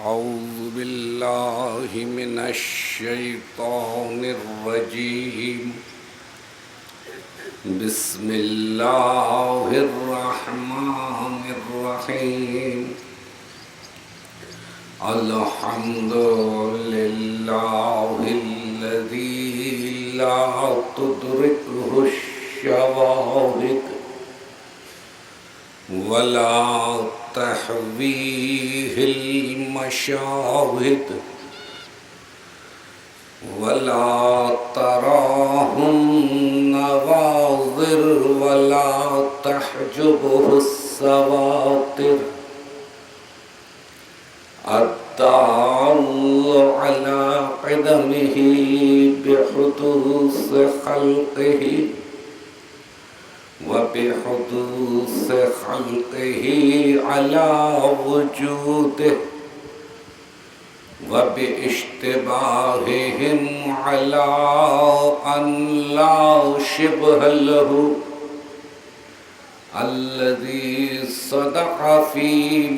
أعوذ بالله من الشيطان الرجيم. بسم الله الرحمن الرحيم. الحمد لله الذي لا تدركه الشواهد ولا تحويه المشاهد ولا تراه النواظر ولا تحجبه السواتر. الدال على قدمه بحدوث خلقه وبحدوث خلقه على وجوده وباشتباههم على أن لا شبه له، الذي صدق في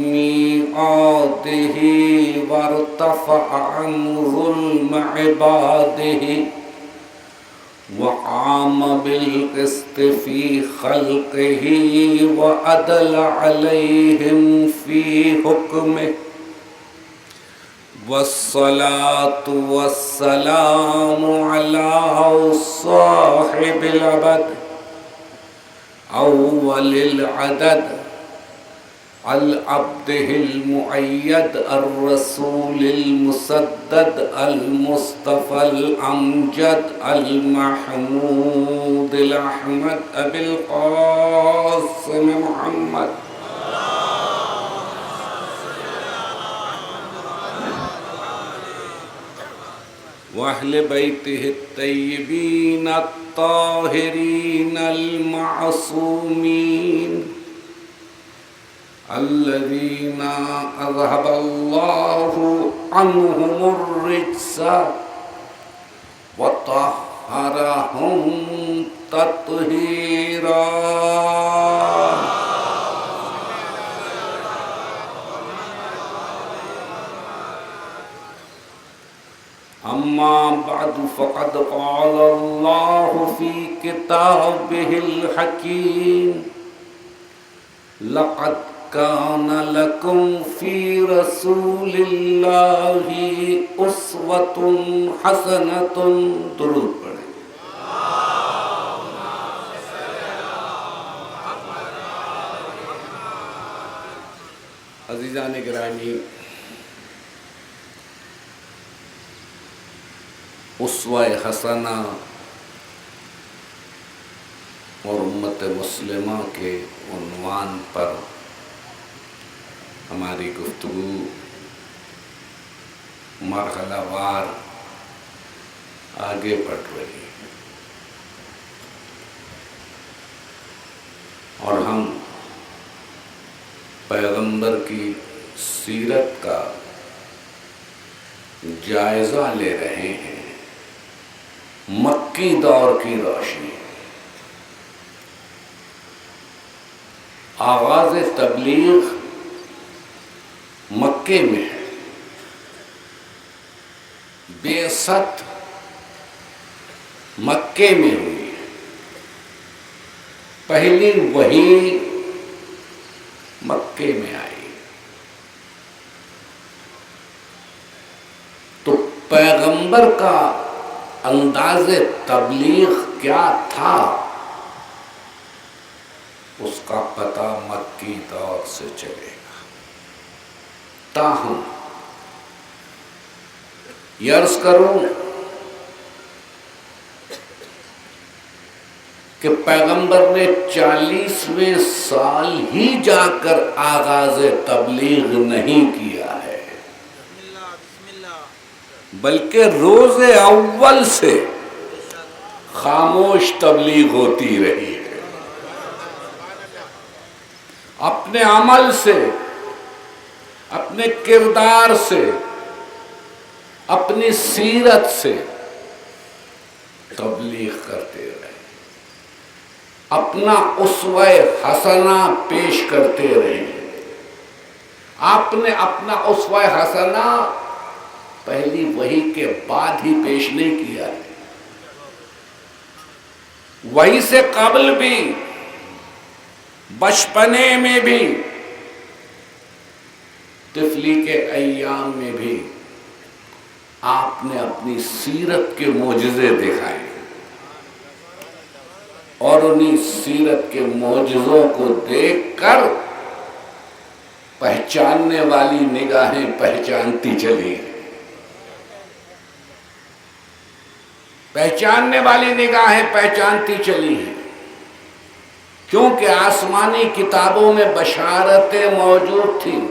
ميعاده وارتفع عن ظلم عباده وقام بالقسط في خلقه وعدل عليهم في حكمه. والصلاة والسلام على صاحب العبد أول العدد العبده المؤيد الرسول المسدد المصطفى الأمجد المحمود الأحمد أبي القاسم محمد وأهل بيته الطيبين الطاهرين المعصومين الذين أذهب الله عنهم الرجس وطهرهم تطهيرا. أما بعد فقد قال الله في كتابه الحكيم: لقد كان لكم في رسول الله أسوة حسنة. درود پڑھیں. عزیزان گرامی، اسوہ حسنہ اور امت مسلمہ کے عنوان پر ہماری گفتگو مرحلہ وار آگے بڑھ رہی ہے اور ہم پیغمبر کی سیرت کا جائزہ لے رہے ہیں مکی دور کی روشنی. آغاز تبلیغ مکے میں ہے، بعثت مکے میں ہوئی ہے، پہلی وحی مکے میں آئی. تو پیغمبر کا انداز تبلیغ کیا تھا اس کا پتہ مکی دور سے چلے گا. تاہم یہ عرض کروں کہ پیغمبر نے 40ویں سال ہی جا کر آغاز تبلیغ نہیں کیا ہے، بلکہ روز اول سے خاموش تبلیغ ہوتی رہی ہے. اپنے عمل سے، اپنے کردار سے، اپنی سیرت سے تبلیغ کرتے رہے، اپنا اسوہ حسنہ پیش کرتے رہے. آپ نے اپنا اسوہ حسنہ پہلی وحی کے بعد ہی پیش نہیں کیا، وحی سے قبل بھی، بچپنے میں بھی، طفلی کے ایام میں بھی آپ نے اپنی سیرت کے معجزے دکھائے، اور انہی سیرت کے معجزوں کو دیکھ کر پہچاننے والی نگاہیں پہچانتی چلی، پہچاننے والی نگاہیں پہچانتی چلی ہیں، کیونکہ آسمانی کتابوں میں بشارتیں موجود تھیں،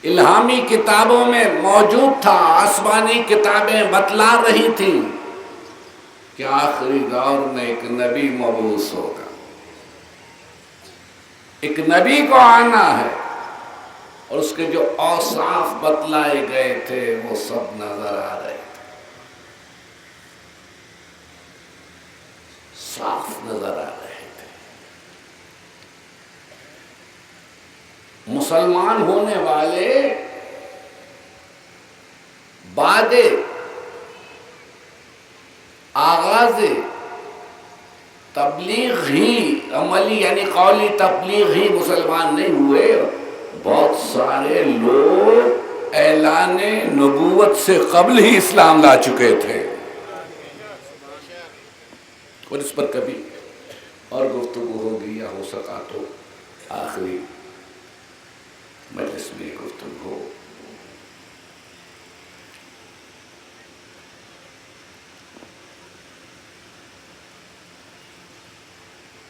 الہامی کتابوں میں موجود تھا، آسمانی کتابیں بتلا رہی تھیں کہ آخری دور میں ایک نبی مبعوث ہوگا، ایک نبی کو آنا ہے، اور اس کے جو اوصاف بتلائے گئے تھے وہ سب نظر آ رہے تھے، صاف نظر آ رہے تھے۔ مسلمان ہونے والے بعد آغاز تبلیغ ہی عملی یعنی قولی تبلیغ ہی مسلمان نہیں ہوئے، بہت سارے لوگ اعلان نبوت سے قبل ہی اسلام لا چکے تھے، اور اس پر کبھی اور گفتگو ہوگی، یا ہو سکا تو آخری مجلس میں گفتگو ہو۔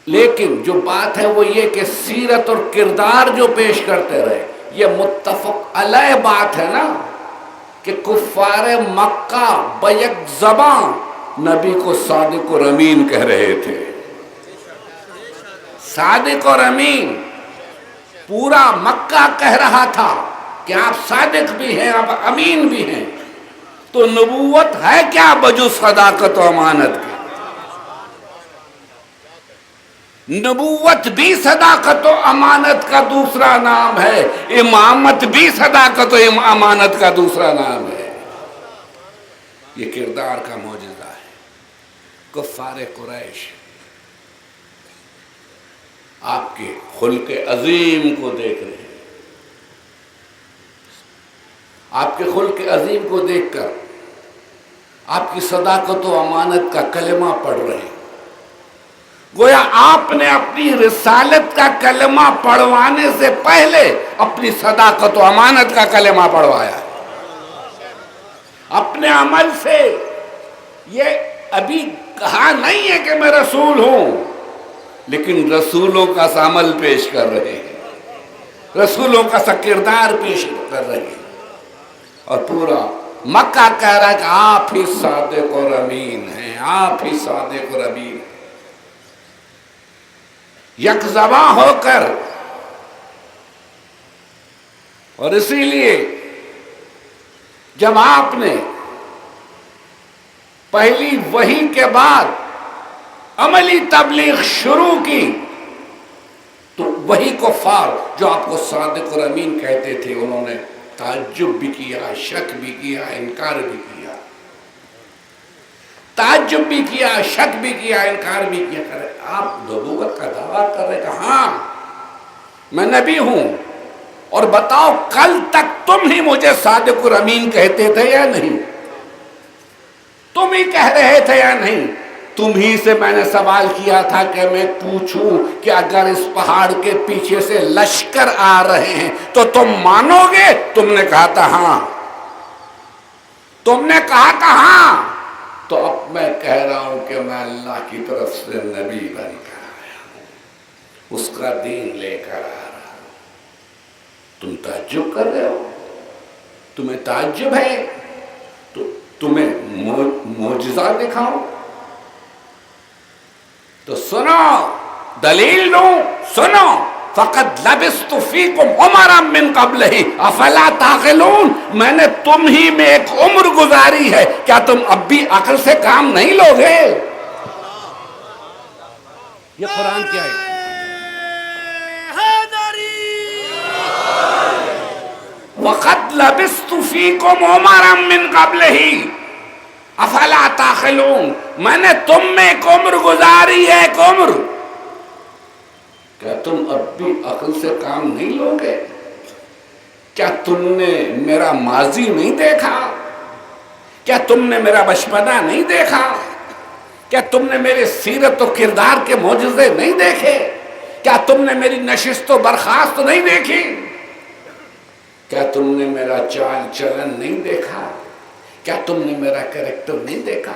لیکن جو بات ہے وہ یہ کہ سیرت اور کردار جو پیش کرتے رہے، یہ متفق علیہ بات ہے نا، کہ کفار مکہ بیک زبان نبی کو صادق اور امین کہہ رہے تھے، صادق اور امین، پورا مکہ کہہ رہا تھا کہ آپ صادق بھی ہیں، آپ امین بھی ہیں، تو نبوت ہے کیا بجز صداقت و امانت کی؟ نبوت بھی صداقت و امانت کا دوسرا نام ہے، امامت بھی صداقت و امانت کا دوسرا نام ہے۔ یہ کردار کا معجزہ ہے۔ کفار قریش آپ کے خلق عظیم کو دیکھ رہے ہیں، آپ کے خلق عظیم کو دیکھ کر آپ کی صداقت و امانت کا کلمہ پڑھ رہے ہیں، گویا آپ نے اپنی رسالت کا کلمہ پڑھوانے سے پہلے اپنی صداقت و امانت کا کلمہ پڑھوایا ہے۔ اپنے عمل سے یہ ابھی کہا نہیں ہے کہ میں رسول ہوں، لیکن رسولوں کا سا عمل پیش کر رہے ہیں، رسولوں کا سا کردار پیش کر رہے ہیں، اور پورا مکہ کہہ رہا ہے کہ آپ ہی صادق اور امین ہیں، آپ ہی صادق اور امین ہیں۔ یک زباں ہو کر، اور اسی لیے جب آپ نے پہلی وحی کے بعد عملی تبلیغ شروع کی تو وہی کفار جو آپ کو صادق اور امین کہتے تھے، انہوں نے تعجب بھی کیا، شک بھی کیا، انکار بھی کیا، تعجب بھی کیا، شک بھی کیا، انکار بھی کیا۔ کرے آپ نبوت کا دعویٰ کر رہے کہ ہاں میں نبی ہوں، اور بتاؤ کل تک تم ہی مجھے صادق اور امین کہتے تھے یا نہیں؟ تم ہی کہہ رہے تھے یا نہیں؟ تم ہی سے میں نے سوال کیا تھا کہ میں پوچھوں کہ اگر اس پہاڑ کے پیچھے سے لشکر آ رہے ہیں تو تم مانو گے؟ تم نے کہا تھا ہاں، تم نے کہا تھا ہاں، تو اب میں کہہ رہا ہوں کہ میں اللہ کی طرف سے نبی بن کر آیا ہوں، اس کا دین لے کر آ رہا ہوں۔ تم تعجب کر رہے ہو؟ تمہیں تعجب ہے تو تمہیں معجزہ دکھاؤں؟ تو سنو، دلیل دوں، سنو۔ فَقَدْ لَبِثْتُ فِيكُمْ عُمَرًا مِّن قَبْلِهِ أَفَلَا تَعْقِلُونَ، میں نے تم ہی میں ایک عمر گزاری ہے، کیا تم اب بھی عقل سے کام نہیں لوگے؟ یہ قرآن کیا ہے؟ وَقَدْ لَبِثْتُ فِيكُمْ عُمَرًا مِّن قَبْلِهِ افلا تعقلون، میں نے تم میں ایک عمر گزاری ہے، ایک عمر. کیا تم اب بھی عقل سے کام نہیں لوگے؟ کیا تم نے میرا ماضی نہیں دیکھا؟ کیا تم نے میرا بچپنا نہیں دیکھا؟ کیا تم نے میرے سیرت و کردار کے معجزے نہیں دیکھے؟ کیا تم نے میری نشست و برخاست نہیں دیکھی؟ کیا تم نے میرا چال چلن نہیں دیکھا؟ کیا تم نے میرا کریکٹر نہیں دیکھا؟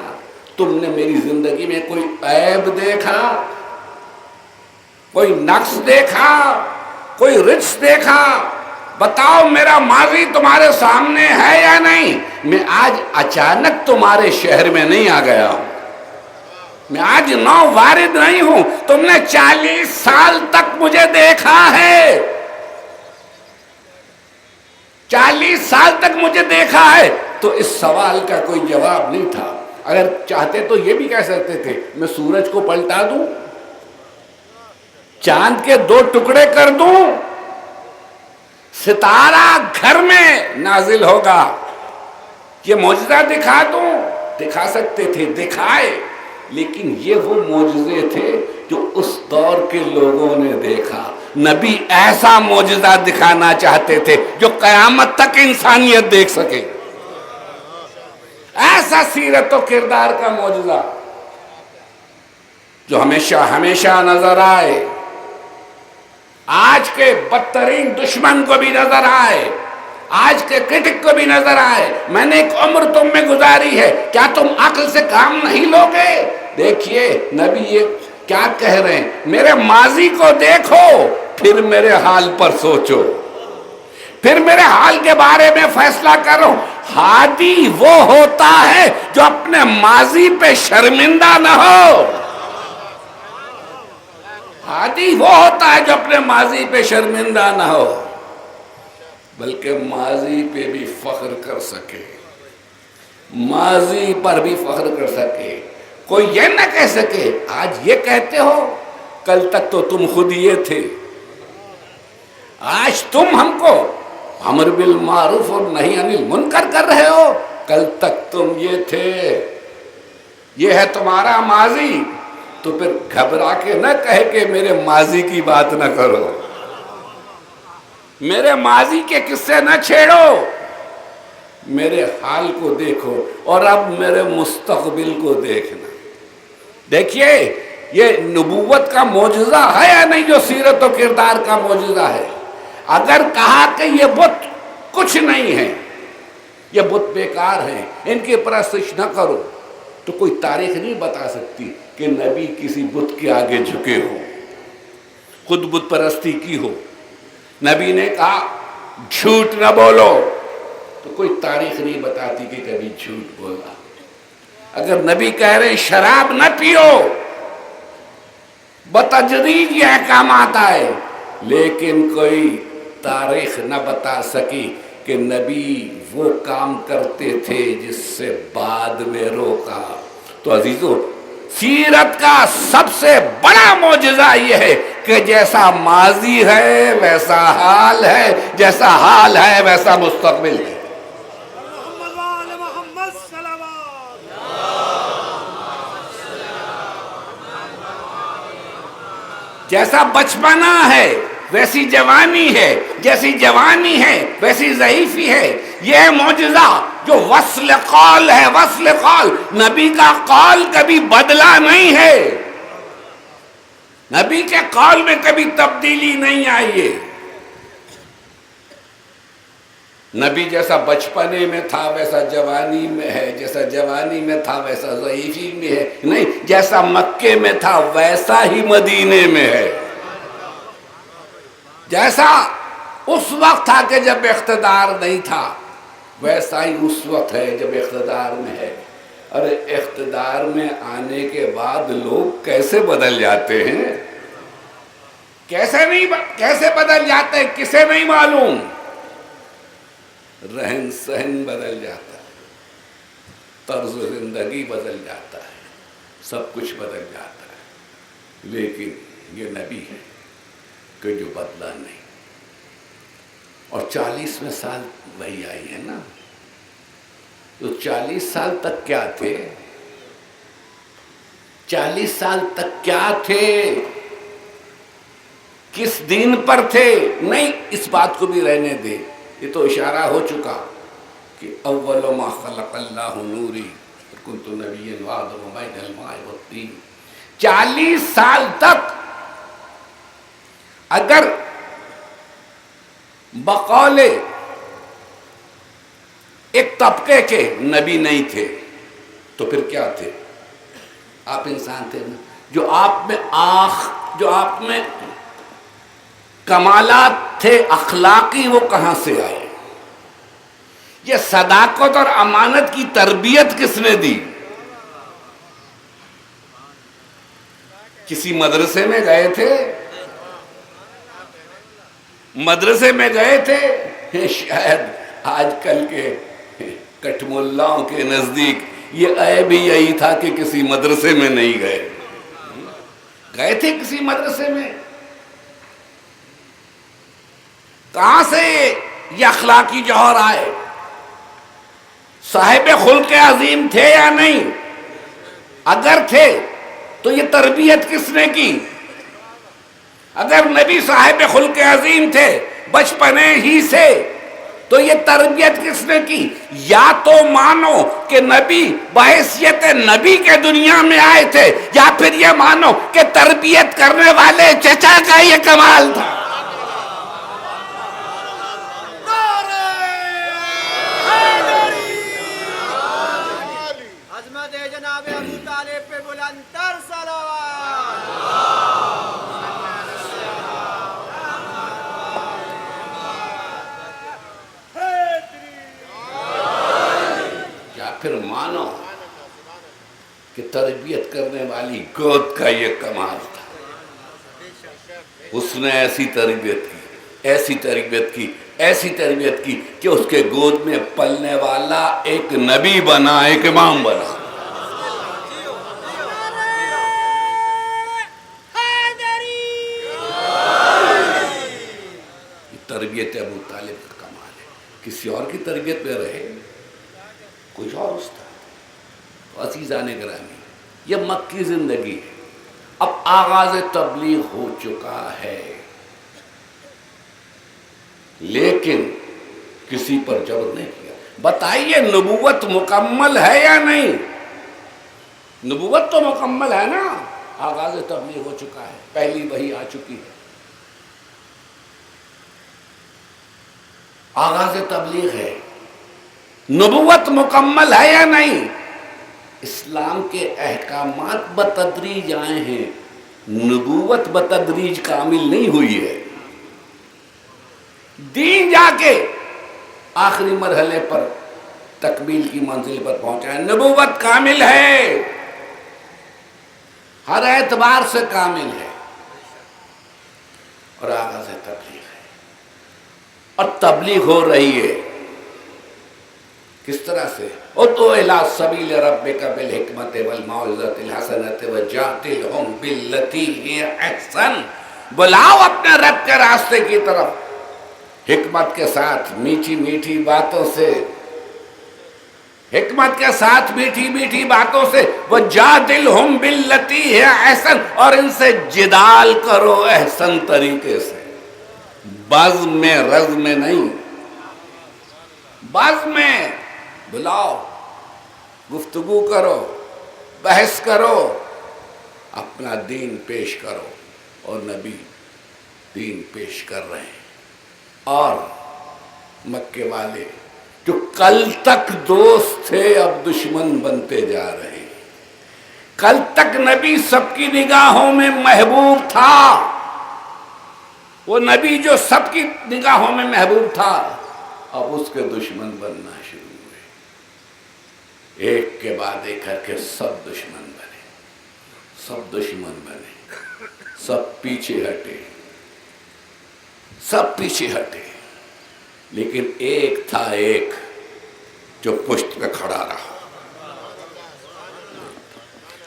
تم نے میری زندگی میں کوئی عیب دیکھا؟ کوئی نقص دیکھا؟ کوئی رچ دیکھا؟ بتاؤ میرا ماضی تمہارے سامنے ہے یا نہیں؟ میں آج اچانک تمہارے شہر میں نہیں آ گیا ہوں، میں آج نو وارد نہیں ہوں، تم نے 40 سال تک مجھے دیکھا ہے، 40 سال تک مجھے دیکھا ہے. تو اس سوال کا کوئی جواب نہیں تھا. اگر چاہتے تو یہ بھی کہہ سکتے تھے میں سورج کو پلٹا دوں، چاند کے 2 ٹکڑے کر دوں، ستارہ گھر میں نازل ہوگا، یہ معجزہ دکھا دوں. دکھا سکتے تھے، دکھائے، لیکن یہ وہ معجزے تھے جو اس دور کے لوگوں نے دیکھا. نبی ایسا معجزہ دکھانا چاہتے تھے جو قیامت تک انسانیت دیکھ سکے، ایسا سیرت و کردار کا معجزہ جو ہمیشہ ہمیشہ نظر آئے، آج کے بدترین دشمن کو بھی نظر آئے، آج کے کرٹک کو بھی نظر آئے. میں نے ایک عمر تم میں گزاری ہے، کیا تم عقل سے کام نہیں لوگے؟ دیکھیے نبی یہ کیا کہہ رہے ہیں، میرے ماضی کو دیکھو پھر میرے حال پر سوچو، پھر میرے حال کے بارے میں فیصلہ کرو. ہادی وہ ہوتا ہے جو اپنے ماضی پہ شرمندہ نہ ہو، ہادی وہ ہوتا ہے جو اپنے ماضی پہ شرمندہ نہ ہو، بلکہ ماضی پہ بھی فخر کر سکے، ماضی پر بھی فخر کر سکے. کوئی یہ نہ کہہ سکے آج یہ کہتے ہو، کل تک تو تم خود یہ تھے، آج تم ہم کو امر بالمعروف اور نہی عن المنکر کر رہے ہو، کل تک تم یہ تھے. یہ ہے تمہارا ماضی. تو پھر گھبرا کے نہ کہے کہ میرے ماضی کی بات نہ کرو، میرے ماضی کے قصے نہ چھیڑو، میرے حال کو دیکھو اور اب میرے مستقبل کو دیکھنا. دیکھیے یہ نبوت کا معجزہ ہے یا نہیں جو سیرت و کردار کا معجزہ ہے. اگر کہا کہ یہ بت کچھ نہیں ہے، یہ بت بیکار ہیں، ان کی پرستش نہ کرو، تو کوئی تاریخ نہیں بتا سکتی کہ نبی کسی بت کے آگے جھکے ہو، خود بت پرستی کی ہو. نبی نے کہا جھوٹ نہ بولو، تو کوئی تاریخ نہیں بتاتی کہ کبھی جھوٹ بولا. اگر نبی کہہ رہے شراب نہ پیو، بتدریج یہ احکامات آئے، لیکن کوئی تاریخ نہ بتا سکی کہ نبی وہ کام کرتے تھے جس سے بعد میں روکا. تو عزیزو سیرت کا سب سے بڑا معجزہ یہ ہے کہ جیسا ماضی ہے ویسا حال ہے، جیسا حال ہے ویسا مستقبل ہے. جیسا بچپنا ہے ویسی جوانی ہے، جیسی جوانی ہے ویسی ضعیفی ہے. یہ معجزہ جو وصل قول ہے، وصل قول، نبی کا قول کبھی بدلا نہیں ہے، نبی کے قول میں کبھی تبدیلی نہیں آئی ہے. نبی جیسا بچپنے میں تھا ویسا جوانی میں ہے، جیسا جوانی میں تھا ویسا ضعیفی میں ہے نہیں، جیسا مکے میں تھا ویسا ہی مدینے میں ہے. جیسا اس وقت تھا کہ جب اقتدار نہیں تھا ویسا ہی اس وقت ہے جب اقتدار میں ہے. ارے اقتدار میں آنے کے بعد لوگ کیسے بدل جاتے ہیں، کیسے بدل جاتے ہیں کسے نہیں معلوم. رہن سہن بدل جاتا ہے، طرز زندگی بدل جاتا ہے، سب کچھ بدل جاتا ہے، لیکن یہ نبی ہے کہ جو بدلا نہیں. اور 40ویں سال وہی آئی ہے نا. تو 40 سال تک کیا تھے؟ 40 سال تک کیا تھے؟ کس دین پر تھے؟ نہیں، اس بات کو بھی رہنے دے، یہ تو اشارہ ہو چکا کہ اول ما خلق اللہ نوری کنت نبیا وآدم بین الماء والطین. 40 سال تک اگر بقول ایک طبقے کے نبی نہیں تھے تو پھر کیا تھے؟ آپ انسان تھے نا. جو آپ میں کمالات تھے اخلاقی، وہ کہاں سے آئے؟ یہ صداقت اور امانت کی تربیت کس نے دی؟ کسی مدرسے میں گئے تھے؟ مدرسے میں گئے تھے؟ شاید آج کل کے کٹ ملاؤں کے نزدیک یہ عیب ہی یہی تھا کہ کسی مدرسے میں نہیں گئے. گئے تھے کسی مدرسے میں؟ کہاں سے یہ اخلاقی جوہر آئے؟ صاحب خلق عظیم تھے یا نہیں؟ اگر تھے تو یہ تربیت کس نے کی؟ اگر نبی صاحب خلق عظیم تھے بچپنے ہی سے تو یہ تربیت کس نے کی؟ یا تو مانو کہ نبی بحیثیت نبی کے دنیا میں آئے تھے، یا پھر یہ مانو کہ تربیت کرنے والے چچا کا یہ کمال تھا. پھر مانو کہ تربیت کرنے والی گود کا یہ کمال تھا. اس نے ایسی تربیت کی کہ اس کے گود میں پلنے والا ایک نبی بنا، ایک امام بنا. یہ تربیت ابو طالب کا کمال ہے. کسی اور کی تربیت پہ رہے کچھ اور استاد. عزیزان گرامی، یہ مکی زندگی ہے. اب آغاز تبلیغ ہو چکا ہے، لیکن کسی پر جبر نہیں کیا. بتائیے نبوت مکمل ہے یا نہیں؟ نبوت تو مکمل ہے نا. آغاز تبلیغ ہو چکا ہے، پہلی وحی آ چکی ہے. آغاز تبلیغ ہے. نبوت مکمل ہے یا نہیں؟ اسلام کے احکامات بتدریج آئے ہیں، نبوت بتدریج کامل نہیں ہوئی ہے. دین جا کے آخری مرحلے پر تکمیل کی منزل پر پہنچا ہے. نبوت کامل ہے، ہر اعتبار سے کامل ہے، اور آغاز تبلیغ ہے. اور تبلیغ ہو رہی ہے کس طرح سے؟ ادعو الی سبیل ربک بالحکمت والموعظۃ الحسنۃ وجادلھم باللتی ہی احسن. بلاؤ اپنے رب کے راستے کی طرف حکمت کے ساتھ، میٹھی میٹھی باتوں سے، حکمت کے ساتھ میٹھی میٹھی باتوں سے. وجادلھم باللتی ہی احسن، اور ان سے جدال کرو احسن طریقے سے. بزم میں رزم میں نہیں، بزم میں بلاؤ، گفتگو کرو، بحث کرو، اپنا دین پیش کرو. اور نبی دین پیش کر رہے ہیں. اور مکے والے جو کل تک دوست تھے اب دشمن بنتے جا رہے ہیں. کل تک نبی سب کی نگاہوں میں محبوب تھا، وہ نبی جو سب کی نگاہوں میں محبوب تھا اب اس کے دشمن بننا شروع ہوئے. ایک کے بعد ایک کر کے سب دشمن بنے، سب دشمن بنے، سب پیچھے ہٹے، سب پیچھے ہٹے. لیکن ایک تھا، ایک جو پشت پہ کھڑا رہا.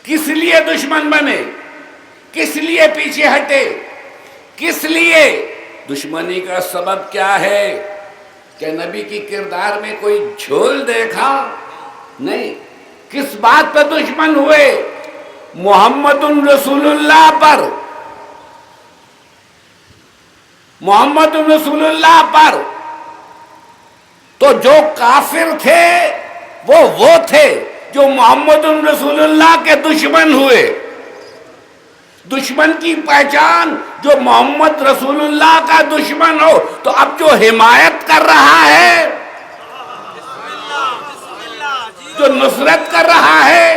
کس لیے دشمن بنے؟ کس لیے پیچھے ہٹے؟ کس لیے؟ دشمنی کا سبب کیا ہے؟ کہ نبی کی کردار میں کوئی جھول دیکھا؟ نہیں. کس بات پہ دشمن ہوئے؟ محمد رسول اللہ پر. محمد رسول اللہ پر. تو جو کافر تھے وہ تھے جو محمد رسول اللہ کے دشمن ہوئے. دشمن کی پہچان جو محمد رسول اللہ کا دشمن ہو. تو اب جو حمایت کر رہا ہے، جو نصرت کر رہا ہے،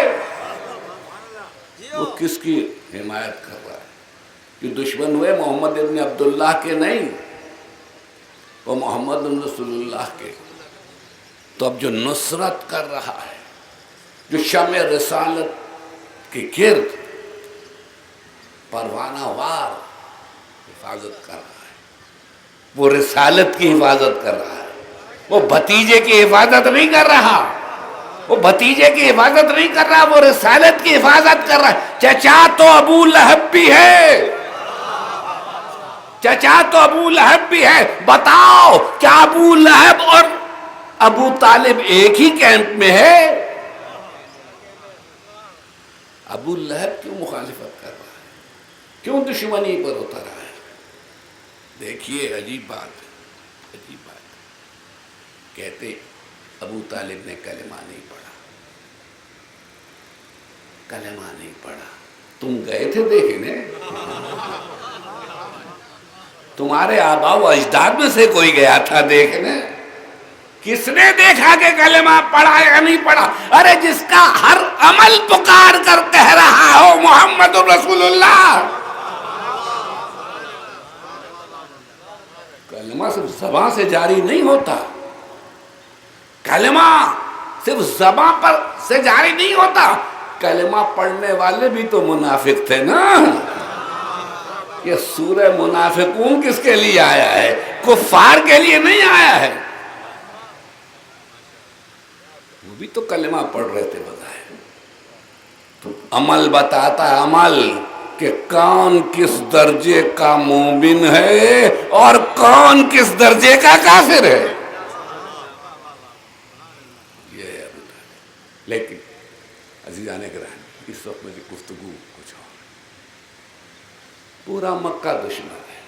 وہ کس کی حمایت کر رہا ہے؟ کہ دشمن ہوئے محمد ابن عبداللہ کے نہیں، وہ محمد رسول اللہ کے. تو اب جو نصرت کر رہا ہے، جو شمع رسالت کے گرد پروانہ وار حفاظت کر رہا ہے، وہ رسالت کی حفاظت کر رہا ہے. وہ بھتیجے کی حفاظت نہیں کر رہا، وہ بھتیجے کی حفاظت نہیں کر رہا، وہ رسالت کی حفاظت کر رہا ہے. چچا تو ابو لہب بھی ہے، چچا تو ابو لہب بھی ہے. بتاؤ کیا ابو لہب اور ابو طالب ایک ہی کیمپ میں ہے؟ ابو لہب کیوں مخالفت کر رہا ہے؟ کیوں دشمنی پر اترا ہے؟ دیکھیے عجیب بات، عجیب بات. کہتے ابو طالب نے کلمہ نہیں پڑھا، کلمہ نہیں پڑھا. تم گئے تھے دیکھنے؟ تمہارے آباء و اجداد میں سے کوئی گیا تھا دیکھنے؟ کس نے دیکھا کہ کلمہ پڑھا یا نہیں پڑھا؟ ارے جس کا ہر عمل پکار کر کہہ رہا ہو محمد رسول اللہ. کلمہ صرف زبان سے جاری نہیں ہوتا، کلمہ صرف زبان پر سے جاری نہیں ہوتا. کلمہ پڑھنے والے بھی تو منافق تھے نا. یہ سورہ منافقون کس کے لیے آیا ہے؟ کفار کے لیے نہیں آیا ہے. وہ بھی تو کلمہ پڑھ رہے تھے بظاہر. تو عمل بتاتا ہے، عمل، کہ کون کس درجے کا مومن ہے اور کون کس درجے کا کافر ہے. یہ ہے ابو طالب. لیکن عزیزان گرامی، اس وقت میری گفتگو کچھ اور. پورا مکہ دشمن ہے.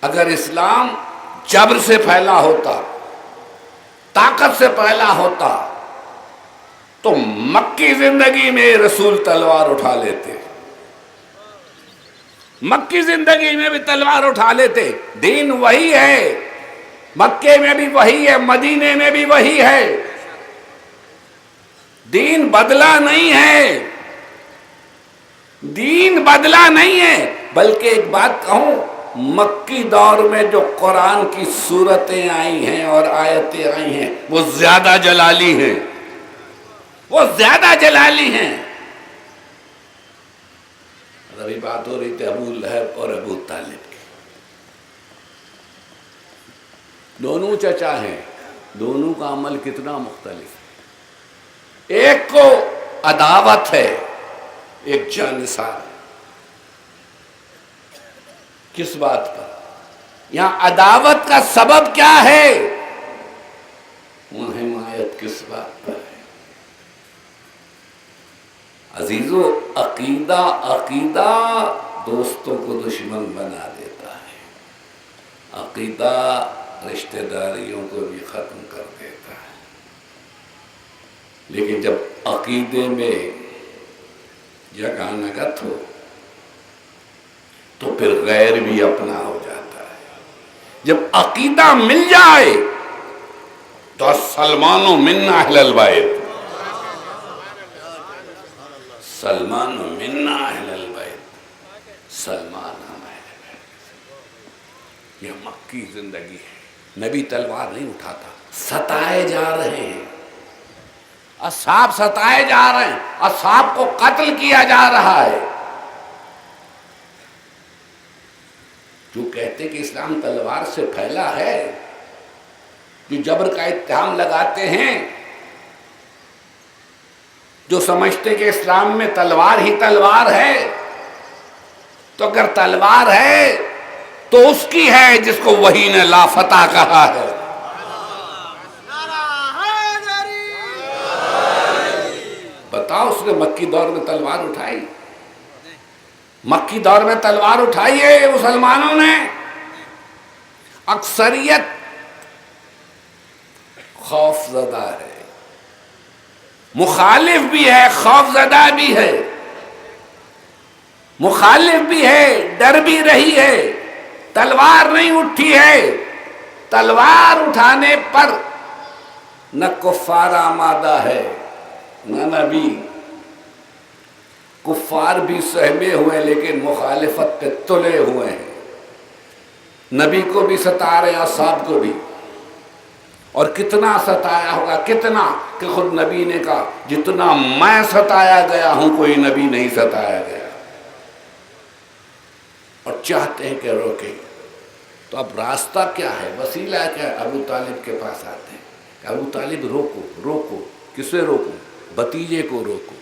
اگر اسلام جبر سے پھیلا ہوتا، طاقت سے پھیلا ہوتا، تو مکی زندگی میں رسول تلوار اٹھا لیتے، مکی زندگی میں بھی تلوار اٹھا لیتے. دین وہی ہے، مکے میں بھی وہی ہے، مدینے میں بھی وہی ہے. دین بدلا نہیں ہے، دین بدلا نہیں ہے. بلکہ ایک بات کہوں، مکی دور میں جو قرآن کی صورتیں آئی ہیں اور آیتیں آئی ہیں وہ زیادہ جلالی ہیں، وہ زیادہ جلالی ہیں. ابھی بات ہو رہی تھی ابو لہب اور ابو طالب کی. دونوں چچا ہیں، دونوں کا عمل کتنا مختلف ہے. ایک کو عداوت ہے، ایک جانثار ہے. کس بات پر؟ یہاں عداوت کا سبب کیا ہے؟ حمایت کس بات پر ہے؟ عزیزو، عقیدہ دوستوں کو دشمن بنا دیتا ہے. عقیدہ رشتہ داریوں کو بھی ختم کر دیتا ہے. لیکن جب عقیدے میں جگانگت ہو تو پھر غیر بھی اپنا ہو جاتا ہے. جب عقیدہ مل جائے تو سلمان منا اہل البیت، سلمان منا اہل البیت، سلمان ہم اہل بیت. یہ مکی زندگی ہے. نبی تلوار نہیں اٹھاتا. ستائے جا رہے ہیں، اصحاب ستائے جا رہے ہیں، اصحاب کو قتل کیا جا رہا ہے. جو کہتے کہ اسلام تلوار سے پھیلا ہے، جو جبر کا اتہام لگاتے ہیں، جو سمجھتے کہ اسلام میں تلوار ہی تلوار ہے، تو اگر تلوار ہے تو اس کی ہے جس کو وحی نے لا فتح کہا ہے. نے مکی دور میں تلوار اٹھائی؟ مکی دور میں تلوار اٹھائی ہے مسلمانوں نے؟ اکثریت خوف زدہ ہے، مخالف بھی ہے، خوف زدہ بھی ہے، مخالف بھی ہے، ڈر بھی رہی ہے، تلوار نہیں اٹھی ہے۔ تلوار اٹھانے پر نہ کفار آمادہ ہے نہ نبی۔ کفار بھی سہمے ہوئے لیکن مخالفت پہ تلے ہوئے ہیں، نبی کو بھی ستا رہے ہیں، اصحاب کو بھی۔ اور کتنا ستایا ہوگا، کتنا کہ خود نبی نے کہا جتنا میں ستایا گیا ہوں کوئی نبی نہیں ستایا گیا، اور چاہتے ہیں کہ روکیں۔ تو اب راستہ کیا ہے، وسیلہ کیا ہے؟ ابو طالب کے پاس آتے ہیں کہ ابو طالب روکو روکو۔ کسے روکوں؟ بھتیجے کو روکو۔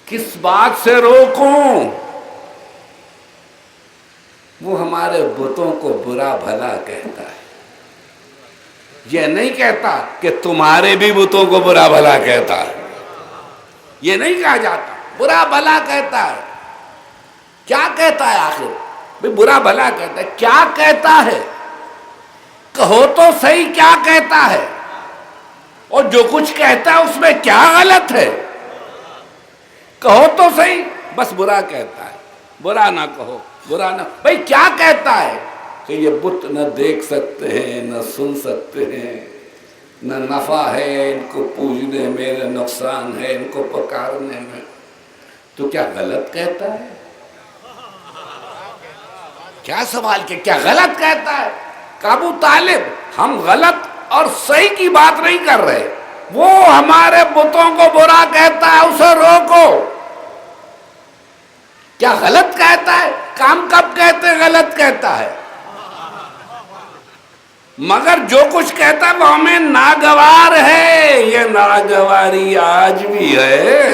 کس بات سے روکوں؟ وہ ہمارے بتوں کو برا بھلا کہتا ہے، یہ نہیں کہتا کہ تمہارے بھی بتوں کو برا بھلا کہتا ہے، یہ نہیں کہا جاتا، برا بھلا کہتا ہے۔ کیا کہتا ہے آخر؟ بھی برا بھلا کہتا ہے، کیا کہتا ہے؟ کہو تو صحیح کیا کہتا ہے، اور جو کچھ کہتا ہے اس میں کیا غلط ہے؟ کہو تو صحیح، بس برا کہتا ہے، برا نہ کہو، برا نہ، بھئی کیا کہتا ہے؟ کہ یہ بت نہ دیکھ سکتے ہیں نہ سن سکتے ہیں، نہ نفع ہے ان کو پوجنے میں نہ نقصان ہے ان کو پکارنے میں۔ تو کیا غلط کہتا ہے؟ کیا سوال کیا؟ کیا غلط کہتا ہے؟ کہ ابو طالب ہم غلط اور صحیح کی بات نہیں کر رہے، وہ ہمارے بتوں کو برا کہتا ہے، اسے روکو۔ کیا غلط کہتا ہے؟ کام کب کہتے غلط کہتا ہے؟ مگر جو کچھ کہتا ہے وہ ہمیں ناگوار ہے، یہ ناگواری آج بھی ہے۔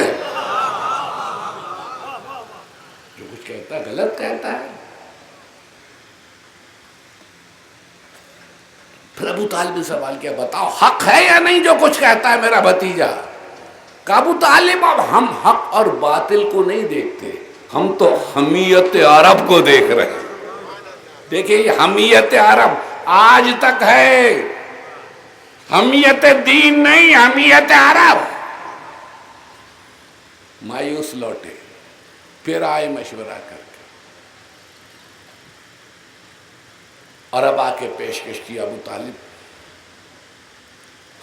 جو کچھ کہتا ہے غلط کہتا ہے۔ پھر ابو طالب نے سوال کیا، بتاؤ حق ہے یا نہیں جو کچھ کہتا ہے میرا بھتیجا؟ کہ ابو طالب اب ہم حق اور باطل کو نہیں دیکھتے، ہم تو حمیت عرب کو دیکھ رہے ہیں۔ دیکھیں یہ حمیت عرب آج تک ہے، حمیت دین نہیں، حمیت عرب۔ مایوس لوٹے، پھر آئے مشورہ کر کے، اور اب آ کے پیشکش کی، ابو طالب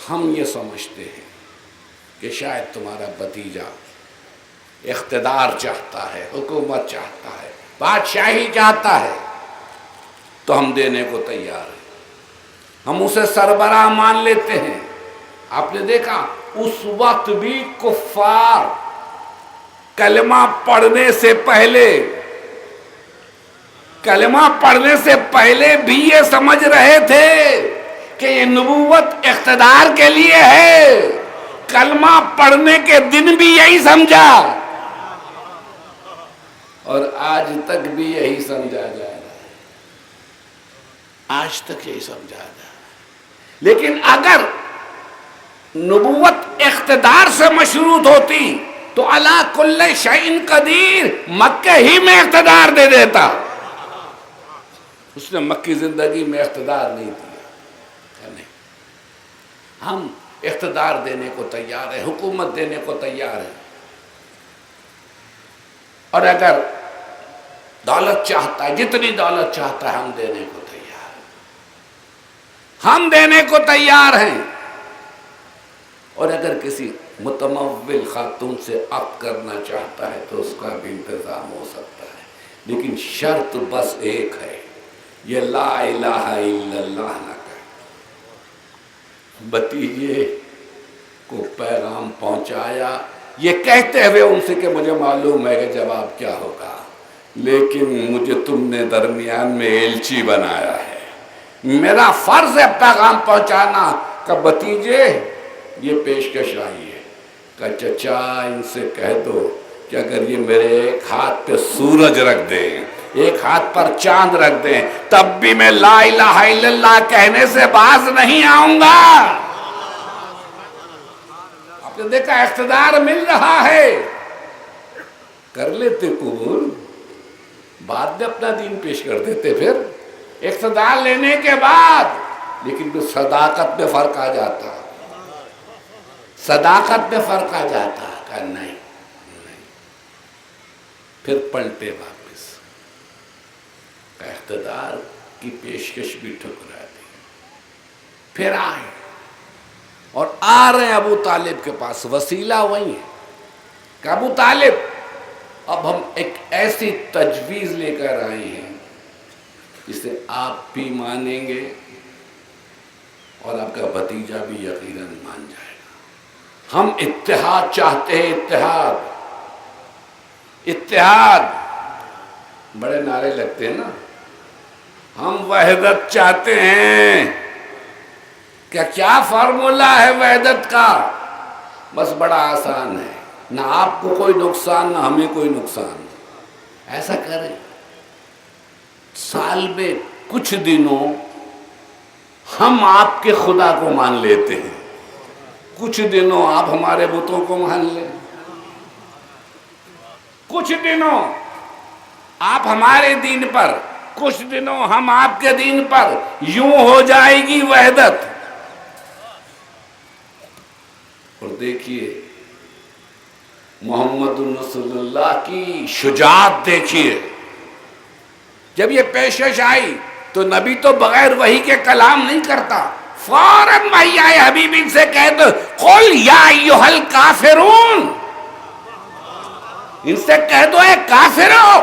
ہم یہ سمجھتے ہیں کہ شاید تمہارا بھتیجا اقتدار چاہتا ہے، حکومت چاہتا ہے، بادشاہی چاہتا ہے، تو ہم دینے کو تیار ہیں، ہم اسے سربراہ مان لیتے ہیں۔ آپ نے دیکھا اس وقت بھی کفار کلمہ پڑھنے سے پہلے بھی یہ سمجھ رہے تھے کہ یہ نبوت اقتدار کے لیے ہے، کلمہ پڑھنے کے دن بھی یہی سمجھا، اور آج تک بھی یہی سمجھا جا رہا ہے، آج تک یہی سمجھا جا رہا ہے۔ لیکن اگر نبوت اقتدار سے مشروط ہوتی تو علی کل شیء قدیر مکہ ہی میں اقتدار دے دیتا۔ اس نے مکی زندگی میں اقتدار نہیں دیا، نہیں، ہم اقتدار دینے کو تیار ہیں، حکومت دینے کو تیار ہیں، اور اگر دولت چاہتا ہے، جتنی دولت چاہتا ہے، ہم دینے کو تیار ہیں، ہم دینے کو تیار ہیں۔ اور اگر کسی متمول خاتون سے عقد کرنا چاہتا ہے تو اس کا بھی انتظام ہو سکتا ہے، لیکن شرط بس ایک ہے، یہ لا الہ الا اللہ نہ کہے۔ بھتیجے کو پیغام پہنچایا، یہ کہتے ہوئے ان سے کہ مجھے معلوم ہے کہ جواب کیا ہوگا، لیکن مجھے تم نے درمیان میں ایلچی بنایا ہے، میرا فرض ہے پیغام پہنچانا۔ کہ بھتیجے یہ پیشکش آئی ہے، کہ چچا ان سے کہہ دو کہ اگر یہ میرے ایک ہاتھ پہ سورج رکھ دیں، ایک ہاتھ پر چاند رکھ دیں، تب بھی میں لا الہ الا اللہ کہنے سے باز نہیں آؤں گا۔ آپ نے دیکھا اقتدار مل رہا ہے، کر لیتے قبول، بعد میں اپنا دین پیش کر دیتے، پھر اقتدار لینے کے بعد، لیکن پھر صداقت میں فرق آ جاتا، صداقت میں فرق آ جاتا، کہ نہیں، پھر پلٹے واپس، اقتدار کی پیشکش بھی ٹھکرا دی، پھر آئے اور آ رہے ہیں ابو طالب کے پاس، وسیلہ وہی ہے کہ ابو طالب اب ہم ایک ایسی تجویز لے کر آئے ہیں جسے آپ بھی مانیں گے اور آپ کا بھتیجا بھی یقیناً مان جائے گا۔ ہم اتحاد چاہتے ہیں، اتحاد، اتحاد، بڑے نعرے لگتے ہیں نا، ہم وحدت چاہتے ہیں۔ کیا فارمولا ہے وحدت کا؟ بس بڑا آسان ہے، نہ آپ کو کوئی نقصان نہ ہمیں کوئی نقصان۔ ایسا کریں، سال میں کچھ دنوں ہم آپ کے خدا کو مان لیتے ہیں، کچھ دنوں آپ ہمارے بتوں کو مان لیں، کچھ دنوں آپ ہمارے دین پر، کچھ دنوں ہم آپ کے دین پر، یوں ہو جائے گی وحدت۔ اور دیکھیے محمد رسول اللہ کی شجاعت دیکھیے، جب یہ پیشکش آئی تو نبی تو بغیر وحی کے کلام نہیں کرتا، فوراً وحی آئے، حبیب ان سے کہہ دو قل یا ایھا الکافرون، ان سے کہہ دو اے کافرو۔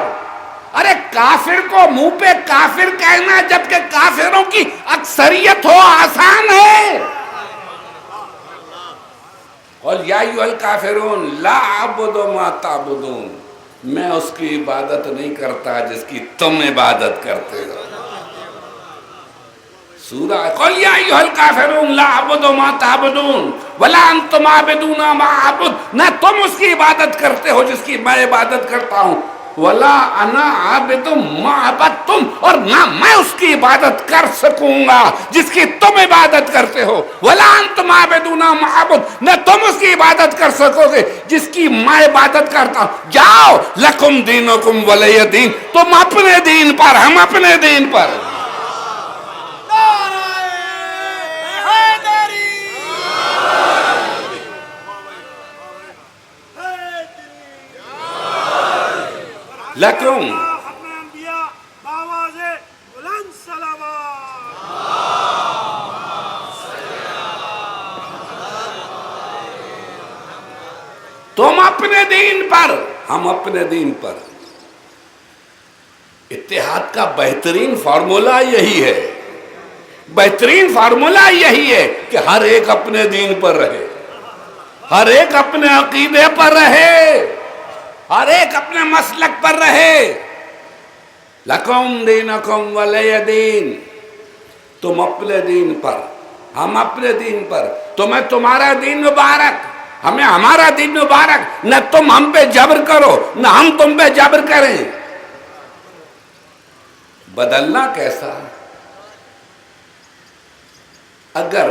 ارے کافر کو منہ پہ کافر کہنا جبکہ کافروں کی اکثریت ہو آسان ہے۔ قل یا ایھا الکافرون لا اعبد ما تعبدون، میں اس کی عبادت نہیں کرتا جس کی تم عبادت کرتے ہو۔ سورہ قل یا ایھا الکافرون لا اعبد ما تعبدون ولا انتم عابدون ما اعبد، نہ تم اس کی عبادت کرتے ہو جس کی میں عبادت کرتا ہوں، ولا انا عابد ما عبدتم، اور نہ میں اس کی عبادت کر سکوں گا جس کی تم عبادت کرتے ہو، ولا انتم عابدون ما اعبد، نہ تم اس کی عبادت کر سکو گے جس کی میں عبادت کرتا ہوں۔ جاؤ لکم دینکم ولی دین، تم اپنے دین پر، ہم اپنے دین پر۔ لکم تم اپنے دین پر، ہم اپنے دین پر۔ اتحاد کا بہترین فارمولا یہی ہے، بہترین فارمولا یہی ہے کہ ہر ایک اپنے دین پر رہے، ہر ایک اپنے عقیدے پر رہے، ہر ایک اپنے مسلک پر رہے۔ لکم دینکم ولی دین، تم اپنے دین پر، ہم اپنے دین پر، تمہیں تمہارا دین مبارک، ہمیں ہمارا دین مبارک، نہ تم ہم پہ جبر کرو نہ ہم تم پہ جبر کریں۔ بدلنا کیسا؟ اگر